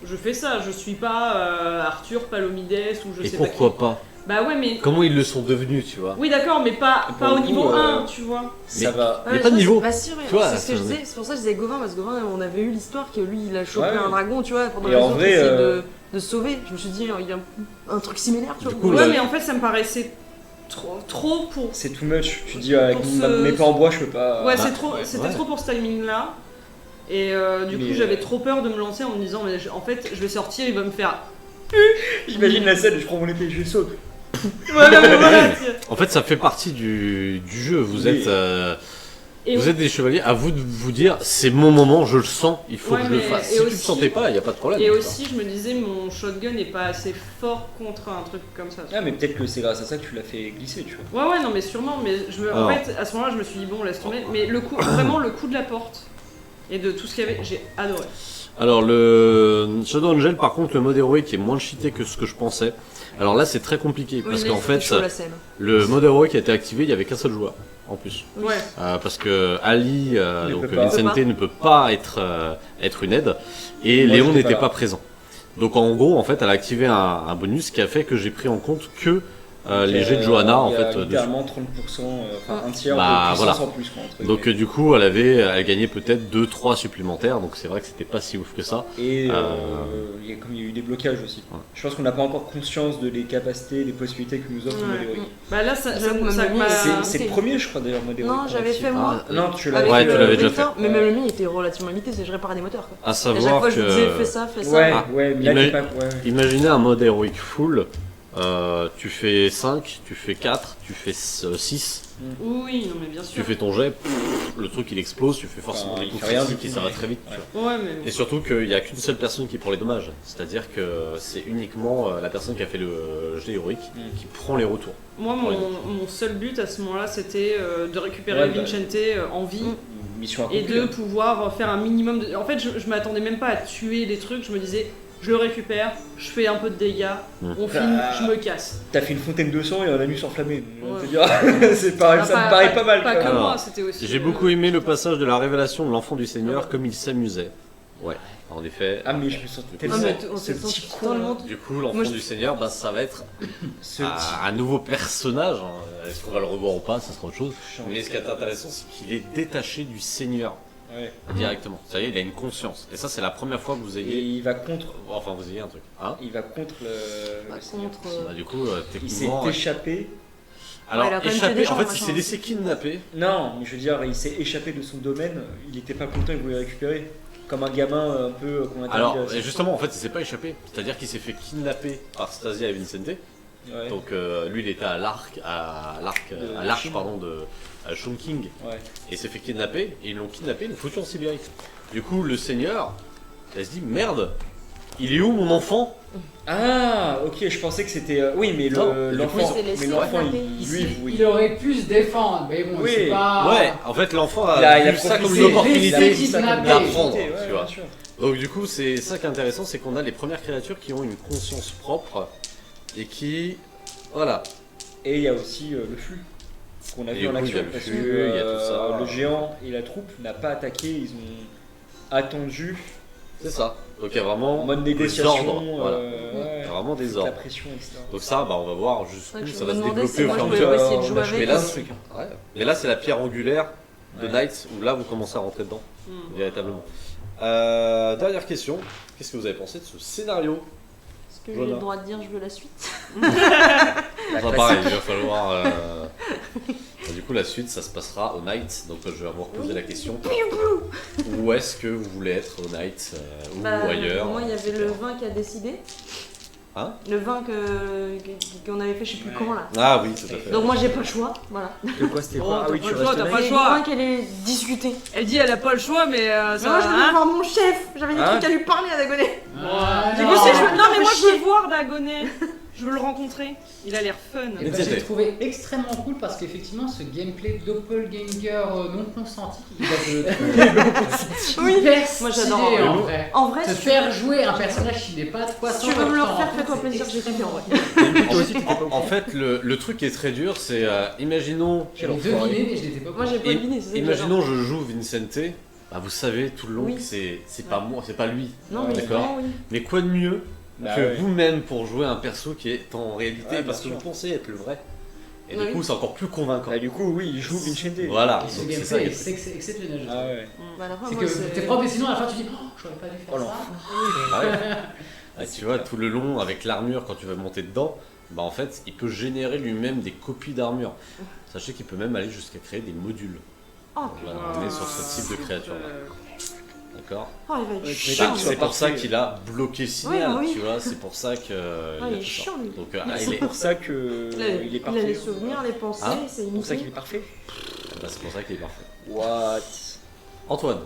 Speaker 6: je fais ça? Je suis pas Arthur, Palomides ou je
Speaker 1: Et
Speaker 6: sais
Speaker 1: pourquoi
Speaker 6: pas
Speaker 1: pas
Speaker 6: qui. Bah ouais, mais.
Speaker 1: Comment ils le sont devenus, tu vois.
Speaker 6: Oui, d'accord, mais pas
Speaker 2: Et pour
Speaker 6: au
Speaker 2: le coup,
Speaker 6: niveau 1, tu vois.
Speaker 2: Ça va.
Speaker 1: y a pas de niveau.
Speaker 3: Bah si, ouais,
Speaker 1: Tu vois,
Speaker 3: c'est ce que je
Speaker 1: c'est-
Speaker 3: disais. C'est pour ça que je disais Gauvin, parce que Gauvin, on avait eu l'histoire que lui, il a chopé
Speaker 2: Ouais.
Speaker 3: un dragon, tu vois, pendant
Speaker 2: Et
Speaker 3: les
Speaker 2: en
Speaker 3: autres
Speaker 2: vrai,
Speaker 3: essayaient de se sauver. Je me suis dit, il y a un truc similaire, tu vois.
Speaker 1: Du coup,
Speaker 6: Ouais,
Speaker 1: là-
Speaker 6: mais en fait, ça me paraissait trop pour.
Speaker 2: C'est too much. Tu dis, avec
Speaker 6: Pour
Speaker 2: mes pas en bois, je peux pas.
Speaker 6: Ouais,
Speaker 1: bah,
Speaker 6: c'était
Speaker 1: ouais.
Speaker 6: trop pour ce timing-là. Et du coup,
Speaker 2: Mais-
Speaker 6: j'avais trop peur de me lancer en me disant, mais en fait, je vais sortir, il va me faire.
Speaker 2: J'imagine la scène, je prends mon épée, je saute.
Speaker 6: Voilà, mais voilà, tu sais.
Speaker 1: En fait, ça fait partie du jeu. Vous
Speaker 2: Oui.
Speaker 6: Et
Speaker 1: êtes des chevaliers. À vous de vous dire, c'est mon moment, je le sens, il faut
Speaker 6: Ouais,
Speaker 1: que je le
Speaker 6: mais-
Speaker 1: fasse.
Speaker 6: et
Speaker 1: Si tu
Speaker 6: aussi-
Speaker 1: le sentais pas, il y a pas de problème.
Speaker 6: Et
Speaker 1: tu vois.
Speaker 6: aussi, je me disais, mon shotgun n'est pas assez fort contre un truc comme ça.
Speaker 2: Ah, mais peut-être que c'est grâce à ça que tu l'as fait glisser, tu vois.
Speaker 6: Ouais, non, mais sûrement. Mais en
Speaker 1: Alors.
Speaker 6: fait, à ce moment-là, je me suis dit, bon, laisse tomber. Mais le coup, vraiment, le coup de la porte et de tout ce qu'il y avait, j'ai adoré.
Speaker 1: Alors le Shadow Angel par contre le mode héroïque est moins cheaté que ce que je pensais. Alors là c'est très compliqué parce qu'en fait
Speaker 3: chaud, la scène.
Speaker 1: le mode héroïque a été activé, il y avait qu'un seul joueur en plus.
Speaker 6: Ouais.
Speaker 1: Parce que Ali, donc
Speaker 2: peut pas.
Speaker 1: Vincente ne peut pas être une aide et
Speaker 2: Moi,
Speaker 1: Léon
Speaker 2: j'étais
Speaker 1: n'était
Speaker 2: pas
Speaker 1: pas
Speaker 2: là.
Speaker 1: présent. Donc en gros en fait elle a activé un bonus qui a fait que j'ai pris en compte que les jets de Johanna en
Speaker 2: il y a
Speaker 1: fait dessus.
Speaker 2: littéralement 30%, enfin un tiers
Speaker 1: Bah,
Speaker 2: de puissance
Speaker 1: voilà.
Speaker 2: en plus. Quoi, entre
Speaker 1: Donc
Speaker 2: guillemets.
Speaker 1: du coup elle gagnait peut-être 2-3 supplémentaires, donc c'est vrai que c'était pas si ouf que ça.
Speaker 2: Et comme il y a eu des blocages aussi.
Speaker 1: Ouais.
Speaker 2: Je pense qu'on n'a pas encore conscience de les capacités, des possibilités que nous offre le mode
Speaker 6: Ouais.
Speaker 2: héroïque.
Speaker 6: Bah là, ça
Speaker 3: J'avoue, même le mien,
Speaker 6: m'a-
Speaker 2: C'est le premier, je crois, d'ailleurs, mode héroïque.
Speaker 3: Non, j'avais fait moi.
Speaker 2: Non, tu
Speaker 3: Avec
Speaker 2: l'as
Speaker 1: Ouais,
Speaker 3: le
Speaker 1: tu l'avais déjà
Speaker 3: Victor,
Speaker 2: fait.
Speaker 3: Mais même le mien il était relativement limité, c'est je réparais des moteurs quoi.
Speaker 1: À
Speaker 3: Et à chaque
Speaker 1: savoir
Speaker 3: fois je
Speaker 1: que
Speaker 3: vous disais fais ça, fais ça.
Speaker 2: Ouais,
Speaker 1: Ah.
Speaker 2: ouais, mais là,
Speaker 1: Ima-
Speaker 2: t'es pas. Ouais.
Speaker 1: imaginez un mode héroïque full, tu fais 5, tu fais 4, tu fais 6,
Speaker 6: Oui, non mais bien sûr.
Speaker 1: tu fais ton jet, le truc il explose, tu fais forcément
Speaker 2: Enfin,
Speaker 1: des
Speaker 2: il
Speaker 1: coups
Speaker 2: fait rien du
Speaker 1: critiques et
Speaker 2: tout,
Speaker 1: ça va
Speaker 2: mais-
Speaker 1: très vite.
Speaker 2: ouais.
Speaker 1: Tu vois.
Speaker 6: Ouais, mais
Speaker 1: Et surtout qu'il n'y a qu'une seule personne qui prend les dommages, c'est-à-dire que c'est uniquement la personne qui a fait le jet héroïque qui prend les retours.
Speaker 6: moi,
Speaker 1: Ouais.
Speaker 6: mon seul but à ce moment-là, c'était de récupérer
Speaker 2: Ouais, bah.
Speaker 6: Vincente en vie.
Speaker 2: Mission
Speaker 6: Et
Speaker 2: accomplie.
Speaker 6: de
Speaker 2: hein.
Speaker 6: pouvoir faire un minimum de... En fait, je m'attendais même pas à tuer des trucs, je me disais, je le récupère, je fais un peu de dégâts, on filme, je me casse.
Speaker 2: T'as fait une fontaine de sang et un anus enflammé. Donc,
Speaker 6: Ouais.
Speaker 2: je veux dire, c'est pareil, ça me paraît pas mal.
Speaker 6: Pas
Speaker 2: quoi.
Speaker 6: que
Speaker 1: Alors,
Speaker 6: moi, c'était aussi...
Speaker 1: J'ai beaucoup aimé le passage de la révélation de l'enfant du Seigneur comme il s'amusait. Ouais, en effet.
Speaker 2: Ah, mais je me sens
Speaker 3: Ah,
Speaker 2: tellement.
Speaker 3: mais on
Speaker 2: Ce
Speaker 3: s'est
Speaker 2: petit
Speaker 3: senti
Speaker 2: con.
Speaker 3: dans le monde.
Speaker 1: Du coup, l'enfant
Speaker 3: Moi, je-
Speaker 1: du Seigneur, bah, ça va être
Speaker 2: Ce petit.
Speaker 1: un nouveau personnage. Hein. Est-ce qu'on va le revoir ou pas, ça sera autre chose.
Speaker 2: Chant.
Speaker 1: Mais ce qui est intéressant, c'est qu'il est détaché du Seigneur
Speaker 2: Ouais.
Speaker 1: directement. Ça y est, il a une conscience. Et ça, c'est la première fois que vous
Speaker 2: Et
Speaker 1: ayez.
Speaker 2: il va contre.
Speaker 1: Enfin, vous ayez un truc. Hein
Speaker 2: Il va contre le.
Speaker 3: Par
Speaker 2: Seigneur.
Speaker 3: contre,
Speaker 1: Bah, du coup,
Speaker 2: Il s'est
Speaker 1: techniquement.
Speaker 2: échappé.
Speaker 1: Alors,
Speaker 3: Ouais, il a quand même tué
Speaker 1: échappé,
Speaker 3: des gens,
Speaker 1: en fait, il
Speaker 3: machin.
Speaker 1: s'est laissé kidnapper.
Speaker 2: Non, mais je veux dire, il s'est échappé de son domaine. Il était pas content, il voulait le récupérer. Comme un gamin un peu qu'on interdit
Speaker 1: Alors,
Speaker 2: à-
Speaker 1: et justement, en fait, il s'est pas échappé. C'est-à-dire qu'il s'est fait kidnapper par Stasia et Vincente.
Speaker 2: Ouais.
Speaker 1: Donc, lui, il était à l'arche,
Speaker 2: Chine.
Speaker 1: pardon, de Chongqing.
Speaker 2: Ouais.
Speaker 1: Et il s'est fait kidnapper. Et ils l'ont kidnappé, ils l'ont foutu en Sibérie. Du coup, le Seigneur, il se dit merde, il est où mon enfant?
Speaker 2: Ah, ok, je pensais que c'était. Oui, mais
Speaker 1: Non,
Speaker 2: l'enfant.
Speaker 3: il s'est laissé
Speaker 2: Mais l'enfant,
Speaker 3: kidnapper.
Speaker 2: lui, oui.
Speaker 5: Il aurait pu se défendre, mais bon,
Speaker 2: Oui.
Speaker 5: c'est pas.
Speaker 1: Ouais, en fait, l'enfant
Speaker 2: Il a
Speaker 1: a vu ça comme
Speaker 2: profité,
Speaker 1: une
Speaker 5: il a
Speaker 1: opportunité
Speaker 5: pris ça comme
Speaker 1: d'apprendre,
Speaker 2: Ouais,
Speaker 1: tu vois.
Speaker 2: bien sûr.
Speaker 1: Donc du coup, c'est ça qui est intéressant, c'est qu'on a les premières créatures qui ont une conscience propre et qui, voilà.
Speaker 2: Et il y a aussi le flux qu'on a
Speaker 1: Et
Speaker 2: vu
Speaker 1: du
Speaker 2: en
Speaker 1: coup, il y
Speaker 2: action
Speaker 1: a le
Speaker 2: parce
Speaker 1: flux,
Speaker 2: que
Speaker 1: il y a tout ça.
Speaker 2: le géant et la troupe n'a pas attaqué, ils ont attendu
Speaker 1: C'est ça. Donc il y a vraiment
Speaker 2: en mode
Speaker 1: des
Speaker 2: négociation,
Speaker 1: ordres, voilà.
Speaker 2: ouais,
Speaker 1: Il y a vraiment des
Speaker 2: la
Speaker 1: ordres.
Speaker 2: pression, etc.
Speaker 1: Donc ça, bah, on va voir
Speaker 3: C'est
Speaker 1: jusqu'où
Speaker 3: vrai que je
Speaker 1: ça
Speaker 3: me
Speaker 1: va se
Speaker 3: demandais
Speaker 1: développer
Speaker 3: si
Speaker 1: au
Speaker 3: moi
Speaker 1: fur et
Speaker 3: je
Speaker 1: à
Speaker 3: pouvais
Speaker 1: mesure.
Speaker 3: essayer de jouer
Speaker 2: Mais
Speaker 3: avec.
Speaker 1: Mais là,
Speaker 3: ou-
Speaker 1: c'est ouais. Mais là, c'est la pierre angulaire de
Speaker 2: Ouais.
Speaker 1: Knights où là, vous commencez à rentrer dedans,
Speaker 6: Hmm.
Speaker 1: véritablement. Dernière question. Qu'est-ce que vous avez pensé de ce scénario?
Speaker 3: Est-ce que j'ai
Speaker 1: Voilà.
Speaker 3: le droit de dire je veux la suite?
Speaker 1: Enfin, pareil, il va falloir. Du coup, la suite, ça se passera au Night. Donc, je vais vous reposer la question. Où est-ce que vous voulez être au Night ou
Speaker 3: Bah,
Speaker 1: ailleurs?
Speaker 3: Moi il y avait le vin qui a décidé.
Speaker 1: Hein?
Speaker 3: Le vin qu'on avait fait je sais plus
Speaker 2: Ouais.
Speaker 3: quand là.
Speaker 1: Ah oui, tout à fait.
Speaker 3: Donc moi j'ai pas le choix, voilà.
Speaker 2: De quoi c'était
Speaker 6: Oh,
Speaker 2: quoi? Ah
Speaker 6: t'as
Speaker 2: oui,
Speaker 6: pas
Speaker 2: tu
Speaker 6: le choix,
Speaker 2: restes
Speaker 6: t'as
Speaker 2: là.
Speaker 6: pas le
Speaker 3: Mais
Speaker 6: choix.
Speaker 3: le vin qu'elle est discutée.
Speaker 6: Elle dit elle a pas le choix, mais
Speaker 3: Mais
Speaker 6: ça...
Speaker 3: moi je voulais
Speaker 6: hein.
Speaker 3: voir mon chef, j'avais des
Speaker 2: Ah.
Speaker 3: trucs à lui parler à Dagonet.
Speaker 6: Du coup, si je... Non mais moi je veux le voir Dagonet. Je veux le rencontrer. Il a l'air fun.
Speaker 5: Et ben, j'ai trouvé extrêmement cool parce qu'effectivement ce gameplay doppelganger non consenti, il va te
Speaker 3: Oui,
Speaker 5: hyper
Speaker 3: moi,
Speaker 5: stylé,
Speaker 3: j'adore.
Speaker 5: en vrai.
Speaker 3: En vrai,
Speaker 5: Te
Speaker 3: si
Speaker 5: faire jouer un personnage qui n'est pas toi
Speaker 3: tu veux me le refaire, fais-toi plaisir, j'ai kiffé en vrai.
Speaker 2: Toi aussi, t'étais pas au
Speaker 1: En
Speaker 2: courant.
Speaker 1: fait, le truc qui est très dur, c'est imaginons,
Speaker 5: J'avais deviné mais je l'étais pas.
Speaker 3: Moi j'ai pas deviné, c'est ça que
Speaker 1: imaginons je joue Vincente. Bah, vous savez tout le long
Speaker 3: Oui.
Speaker 1: que c'est pas moi, c'est pas lui.
Speaker 3: Non mais
Speaker 1: D'accord.
Speaker 3: vraiment, oui.
Speaker 1: Mais quoi de mieux
Speaker 2: Bah
Speaker 1: que
Speaker 2: ouais.
Speaker 1: vous-même pour jouer un perso qui est en réalité
Speaker 2: Ouais,
Speaker 1: parce que
Speaker 2: bien
Speaker 1: vous
Speaker 2: sûr.
Speaker 1: pensez être le vrai. Et
Speaker 3: Oui.
Speaker 1: du coup, c'est encore plus convaincant.
Speaker 2: Bah, du coup, oui, il joue Vincente.
Speaker 1: Voilà.
Speaker 5: Et ce
Speaker 1: Donc, c'est ça.
Speaker 5: gameplay c'est exceptionnel. je
Speaker 2: Ah
Speaker 5: trouve.
Speaker 2: ouais.
Speaker 3: Bah, à la fin,
Speaker 5: C'est
Speaker 3: moi,
Speaker 5: que t'es propre et sinon à la fin tu dis oh, j'aurais pas dû faire
Speaker 2: Oh,
Speaker 5: ça.
Speaker 1: Ah ouais. Ah, tu vois, tout le long avec l'armure, quand tu vas monter dedans, bah en fait, il peut générer lui-même des copies d'armure. Sachez qu'il peut même aller jusqu'à créer des modules.
Speaker 3: Oh,
Speaker 1: Voilà, on est sur ce type de créature. D'accord.
Speaker 3: oh, il va être
Speaker 2: Ouais,
Speaker 3: chiant.
Speaker 2: mais
Speaker 1: C'est
Speaker 3: lui.
Speaker 1: pour ça
Speaker 2: parfait.
Speaker 1: qu'il a bloqué le signal,
Speaker 3: Oui, oui.
Speaker 1: tu vois. C'est pour ça que.
Speaker 3: Ah, il est chiant lui.
Speaker 1: Donc,
Speaker 2: C'est pour ça que
Speaker 3: Il a,
Speaker 2: il est
Speaker 3: il a
Speaker 2: parfait.
Speaker 3: les souvenirs, les pensées,
Speaker 1: Hein
Speaker 3: c'est
Speaker 2: C'est pour ça qu'il
Speaker 3: imité.
Speaker 2: est parfait.
Speaker 1: bah, c'est pour ça qu'il est parfait.
Speaker 2: What?
Speaker 1: Antoine.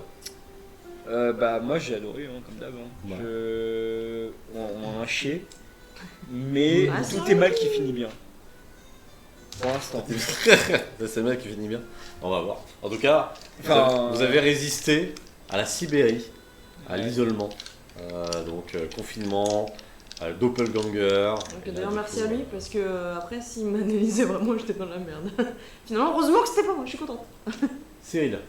Speaker 2: Bah moi j'ai adoré hein, comme d'hab. Hein.
Speaker 1: Ouais.
Speaker 2: On a chié, mais
Speaker 3: Ah,
Speaker 2: tout
Speaker 3: c'est
Speaker 2: est mal qui finit bien. Pour l'instant.
Speaker 1: C'est le mec qui finit bien. On va voir. En tout cas,
Speaker 2: Enfin,
Speaker 1: vous avez résisté à la Sibérie, à l'isolement, confinement, doppelganger.
Speaker 3: Donc, d'ailleurs, merci à lui parce que après, s'il m'analysait vraiment, j'étais dans la merde. Finalement, heureusement que c'était pas moi, je suis contente.
Speaker 1: Cyril,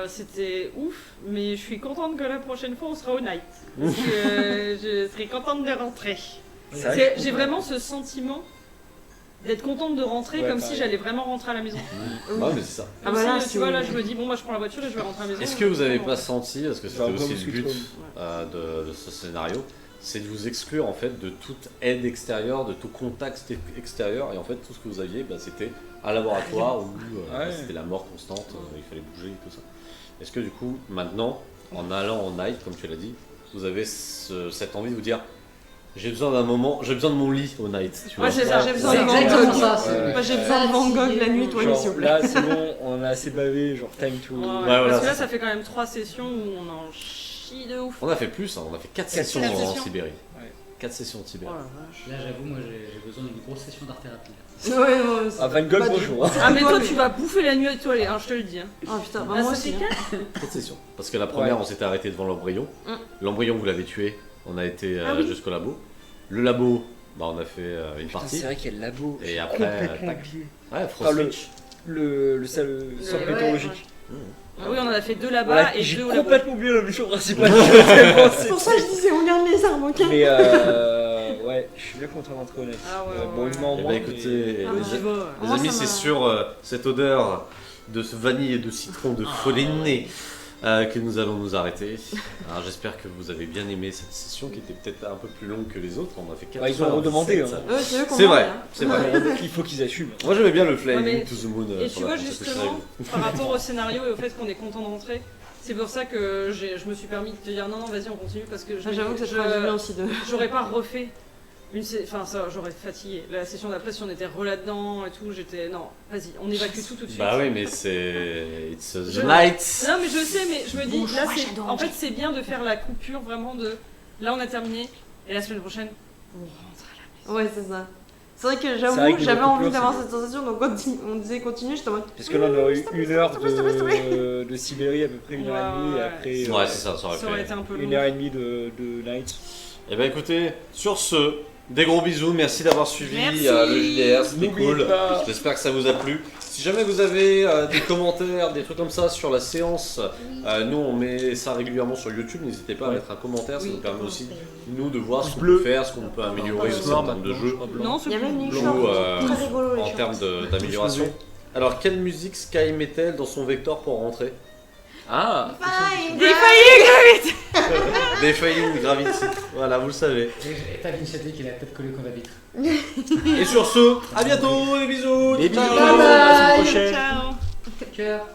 Speaker 6: C'était ouf, mais je suis contente que la prochaine fois on sera au night. Parce que je serai contente de rentrer. J'ai vraiment ce sentiment d'être contente de rentrer
Speaker 2: Ouais,
Speaker 6: comme
Speaker 2: pareil.
Speaker 6: si j'allais vraiment rentrer à la maison.
Speaker 1: ouais, mais c'est ça.
Speaker 3: Ah
Speaker 6: Comme
Speaker 3: bah là,
Speaker 6: si, tu
Speaker 3: c'est-
Speaker 6: vois, là je me dis, bon, moi je prends la voiture et je vais rentrer à la maison.
Speaker 1: Est-ce que vous avez
Speaker 6: Bon,
Speaker 1: pas senti, parce que c'était
Speaker 2: Enfin,
Speaker 1: aussi
Speaker 2: Home
Speaker 1: le
Speaker 2: Sweet
Speaker 1: but
Speaker 2: Home.
Speaker 1: de ce scénario, c'est de vous exclure en fait de toute aide extérieure, de tout contact extérieur, et en fait tout ce que vous aviez, bah, c'était un laboratoire où
Speaker 2: Ouais.
Speaker 1: c'était la mort constante, il fallait bouger et tout ça. Est-ce que du coup, maintenant, en allant en night, comme tu l'as dit, vous avez cette envie de vous dire, j'ai besoin d'un moment, j'ai besoin de mon lit au night, tu vois.
Speaker 6: Ouais, c'est ça, j'ai besoin
Speaker 5: C'est
Speaker 6: de Van
Speaker 5: exactement
Speaker 6: Gogh.
Speaker 5: ça.
Speaker 2: Ouais.
Speaker 3: Moi, j'ai besoin de Van Gogh la nuit, toi, s'il
Speaker 2: Genre,
Speaker 3: vous plaît.
Speaker 2: là, c'est bon, on a assez bavé, genre time to.
Speaker 6: Ouais,
Speaker 1: voilà,
Speaker 6: parce que là
Speaker 1: c'est
Speaker 6: ça fait quand même 3 sessions où on en chie de ouf.
Speaker 1: On a fait plus, hein, on a fait 4
Speaker 2: Quatre
Speaker 1: sessions
Speaker 6: sessions.
Speaker 1: en Sibérie.
Speaker 2: Ouais.
Speaker 1: 4 sessions en
Speaker 6: Oh
Speaker 1: Sibérie.
Speaker 6: la vache.
Speaker 5: Là, j'avoue, moi, j'ai besoin d'une grosse session d'art-thérapie. là.
Speaker 3: Ouais, moi aussi.
Speaker 2: Ah, Van Gogh,
Speaker 3: Pas du-
Speaker 2: bonjour.
Speaker 6: Ah mais toi
Speaker 3: Toi,
Speaker 6: tu vas bouffer la nuit étoilée, hein, je te le dis. Hein.
Speaker 3: Ah putain, bah,
Speaker 6: Ah,
Speaker 3: moi
Speaker 6: ça
Speaker 3: aussi.
Speaker 6: fait
Speaker 3: hein.
Speaker 1: 4 sessions. Parce que la première,
Speaker 2: Ouais.
Speaker 1: on s'était arrêté devant l'embryon.
Speaker 6: Mm.
Speaker 1: L'embryon, vous l'avez tué, on a été
Speaker 3: Ah oui.
Speaker 1: jusqu'au labo. Le labo, bah, on a fait une
Speaker 2: Putain,
Speaker 1: partie.
Speaker 2: c'est vrai qu'il y a le labo.
Speaker 1: Et
Speaker 2: J'ai
Speaker 1: après,
Speaker 2: complètement
Speaker 1: tac.
Speaker 2: oublié.
Speaker 1: Ouais,
Speaker 2: Ah,
Speaker 1: Frost
Speaker 2: le-
Speaker 1: Switch.
Speaker 2: Le centre
Speaker 6: ouais,
Speaker 2: météorologique.
Speaker 6: Ah oui on en a fait 2 là-bas
Speaker 2: Ouais,
Speaker 6: et
Speaker 2: j'ai
Speaker 6: 2 au labo.
Speaker 2: complètement oublié la mission principale. Tellement
Speaker 3: C'est pour ça que je disais, on garde les armes, ok?
Speaker 2: Mais ouais, je suis bien content d'entrer au net.
Speaker 6: Ah ouais,
Speaker 2: Bon,
Speaker 6: ouais,
Speaker 2: une main en
Speaker 1: Eh
Speaker 2: moins.
Speaker 1: ben écoutez,
Speaker 2: mais-
Speaker 3: Ah,
Speaker 1: les,
Speaker 3: bah,
Speaker 6: Tu vas.
Speaker 1: les
Speaker 3: Moi,
Speaker 1: amis,
Speaker 3: ça
Speaker 1: c'est
Speaker 3: m'a-
Speaker 1: sur cette odeur de ce vanille et de citron de folie que nous allons nous arrêter. Alors j'espère que vous avez bien aimé cette session qui était peut-être un peu plus longue que les autres. On a fait 4
Speaker 2: Bah, ils ont redemandé, hein.
Speaker 3: Ouais, c'est eux qu'on
Speaker 1: C'est
Speaker 3: parle,
Speaker 1: vrai,
Speaker 3: hein.
Speaker 1: c'est vrai.
Speaker 2: Il faut qu'ils assument.
Speaker 1: Moi j'aimais bien le Flying
Speaker 6: Ouais, mais-
Speaker 1: to the Moon.
Speaker 6: Et
Speaker 1: sur
Speaker 6: tu
Speaker 1: la
Speaker 6: vois
Speaker 1: concept
Speaker 6: justement,
Speaker 1: scénario.
Speaker 6: par rapport au scénario et au fait qu'on est content de rentrer, c'est pour ça que je me suis permis de te dire non vas-y on continue parce que
Speaker 3: Ah, j'avoue que ça te ferait du bien aussi de.
Speaker 6: j'aurais pas refait enfin ça j'aurais fatigué. La session d'après si on était re là-dedans et tout, j'étais non, vas-y, on évacue tout de suite.
Speaker 1: Bah oui, mais c'est. It's a
Speaker 6: Je-
Speaker 1: night!
Speaker 6: Non mais je sais, mais je me dis,
Speaker 3: Bon,
Speaker 6: là
Speaker 3: moi,
Speaker 6: c'est.
Speaker 3: j'adore
Speaker 6: En fait c'est bien de faire la coupure vraiment de. Là on a terminé, et la semaine prochaine, on rentre à la
Speaker 3: Ouais, c'est ça. C'est vrai que
Speaker 2: C'est vrai
Speaker 3: j'avoue,
Speaker 2: que
Speaker 3: j'avais
Speaker 2: les
Speaker 3: envie
Speaker 2: coupures,
Speaker 3: d'avoir
Speaker 2: c'est-
Speaker 3: cette sensation, donc quand on disait continue, j'étais en mode.
Speaker 2: Parce que là, on aurait eu une heure
Speaker 3: s'il te plaît.
Speaker 2: de Sibérie, à peu près une heure et demie, et
Speaker 6: Ouais,
Speaker 2: après
Speaker 1: Ouais, c'est ça, ça aurait
Speaker 6: Ça aurait
Speaker 1: fait.
Speaker 6: été un peu
Speaker 2: une
Speaker 6: long.
Speaker 2: heure et demie de night.
Speaker 1: Et bah écoutez, sur ce, des gros bisous, merci d'avoir suivi
Speaker 6: Merci.
Speaker 1: le JDR, c'était
Speaker 2: N'oubliez
Speaker 1: cool.
Speaker 2: pas.
Speaker 1: J'espère que ça vous a plu. Si jamais vous avez des commentaires, des trucs comme ça sur la séance, nous on met ça régulièrement sur YouTube, n'hésitez pas à
Speaker 2: Ouais.
Speaker 1: mettre un commentaire, ça
Speaker 3: Oui.
Speaker 1: nous permet aussi nous de voir ce
Speaker 2: Pouce
Speaker 1: qu'on
Speaker 2: bleu.
Speaker 1: peut faire, ce qu'on peut améliorer aussi en termes de jeu,
Speaker 6: Non, c'est
Speaker 3: Il y a même les
Speaker 1: Blue,
Speaker 3: shorts, très rigolo les
Speaker 1: en
Speaker 3: shorts.
Speaker 1: termes d'amélioration. Alors quelle musique Sky met-elle dans son vecteur pour rentrer?
Speaker 2: Ah,
Speaker 3: Fine,
Speaker 1: Defying Gravity, voilà, vous le savez.
Speaker 5: Et t'as Vincetti qui a la tête collée contre la vitre.
Speaker 1: Et sur ce, à bientôt, les bisous.
Speaker 2: des bisous,
Speaker 1: ciao.
Speaker 2: à la semaine prochaine.
Speaker 6: Ciao.
Speaker 5: Cœur.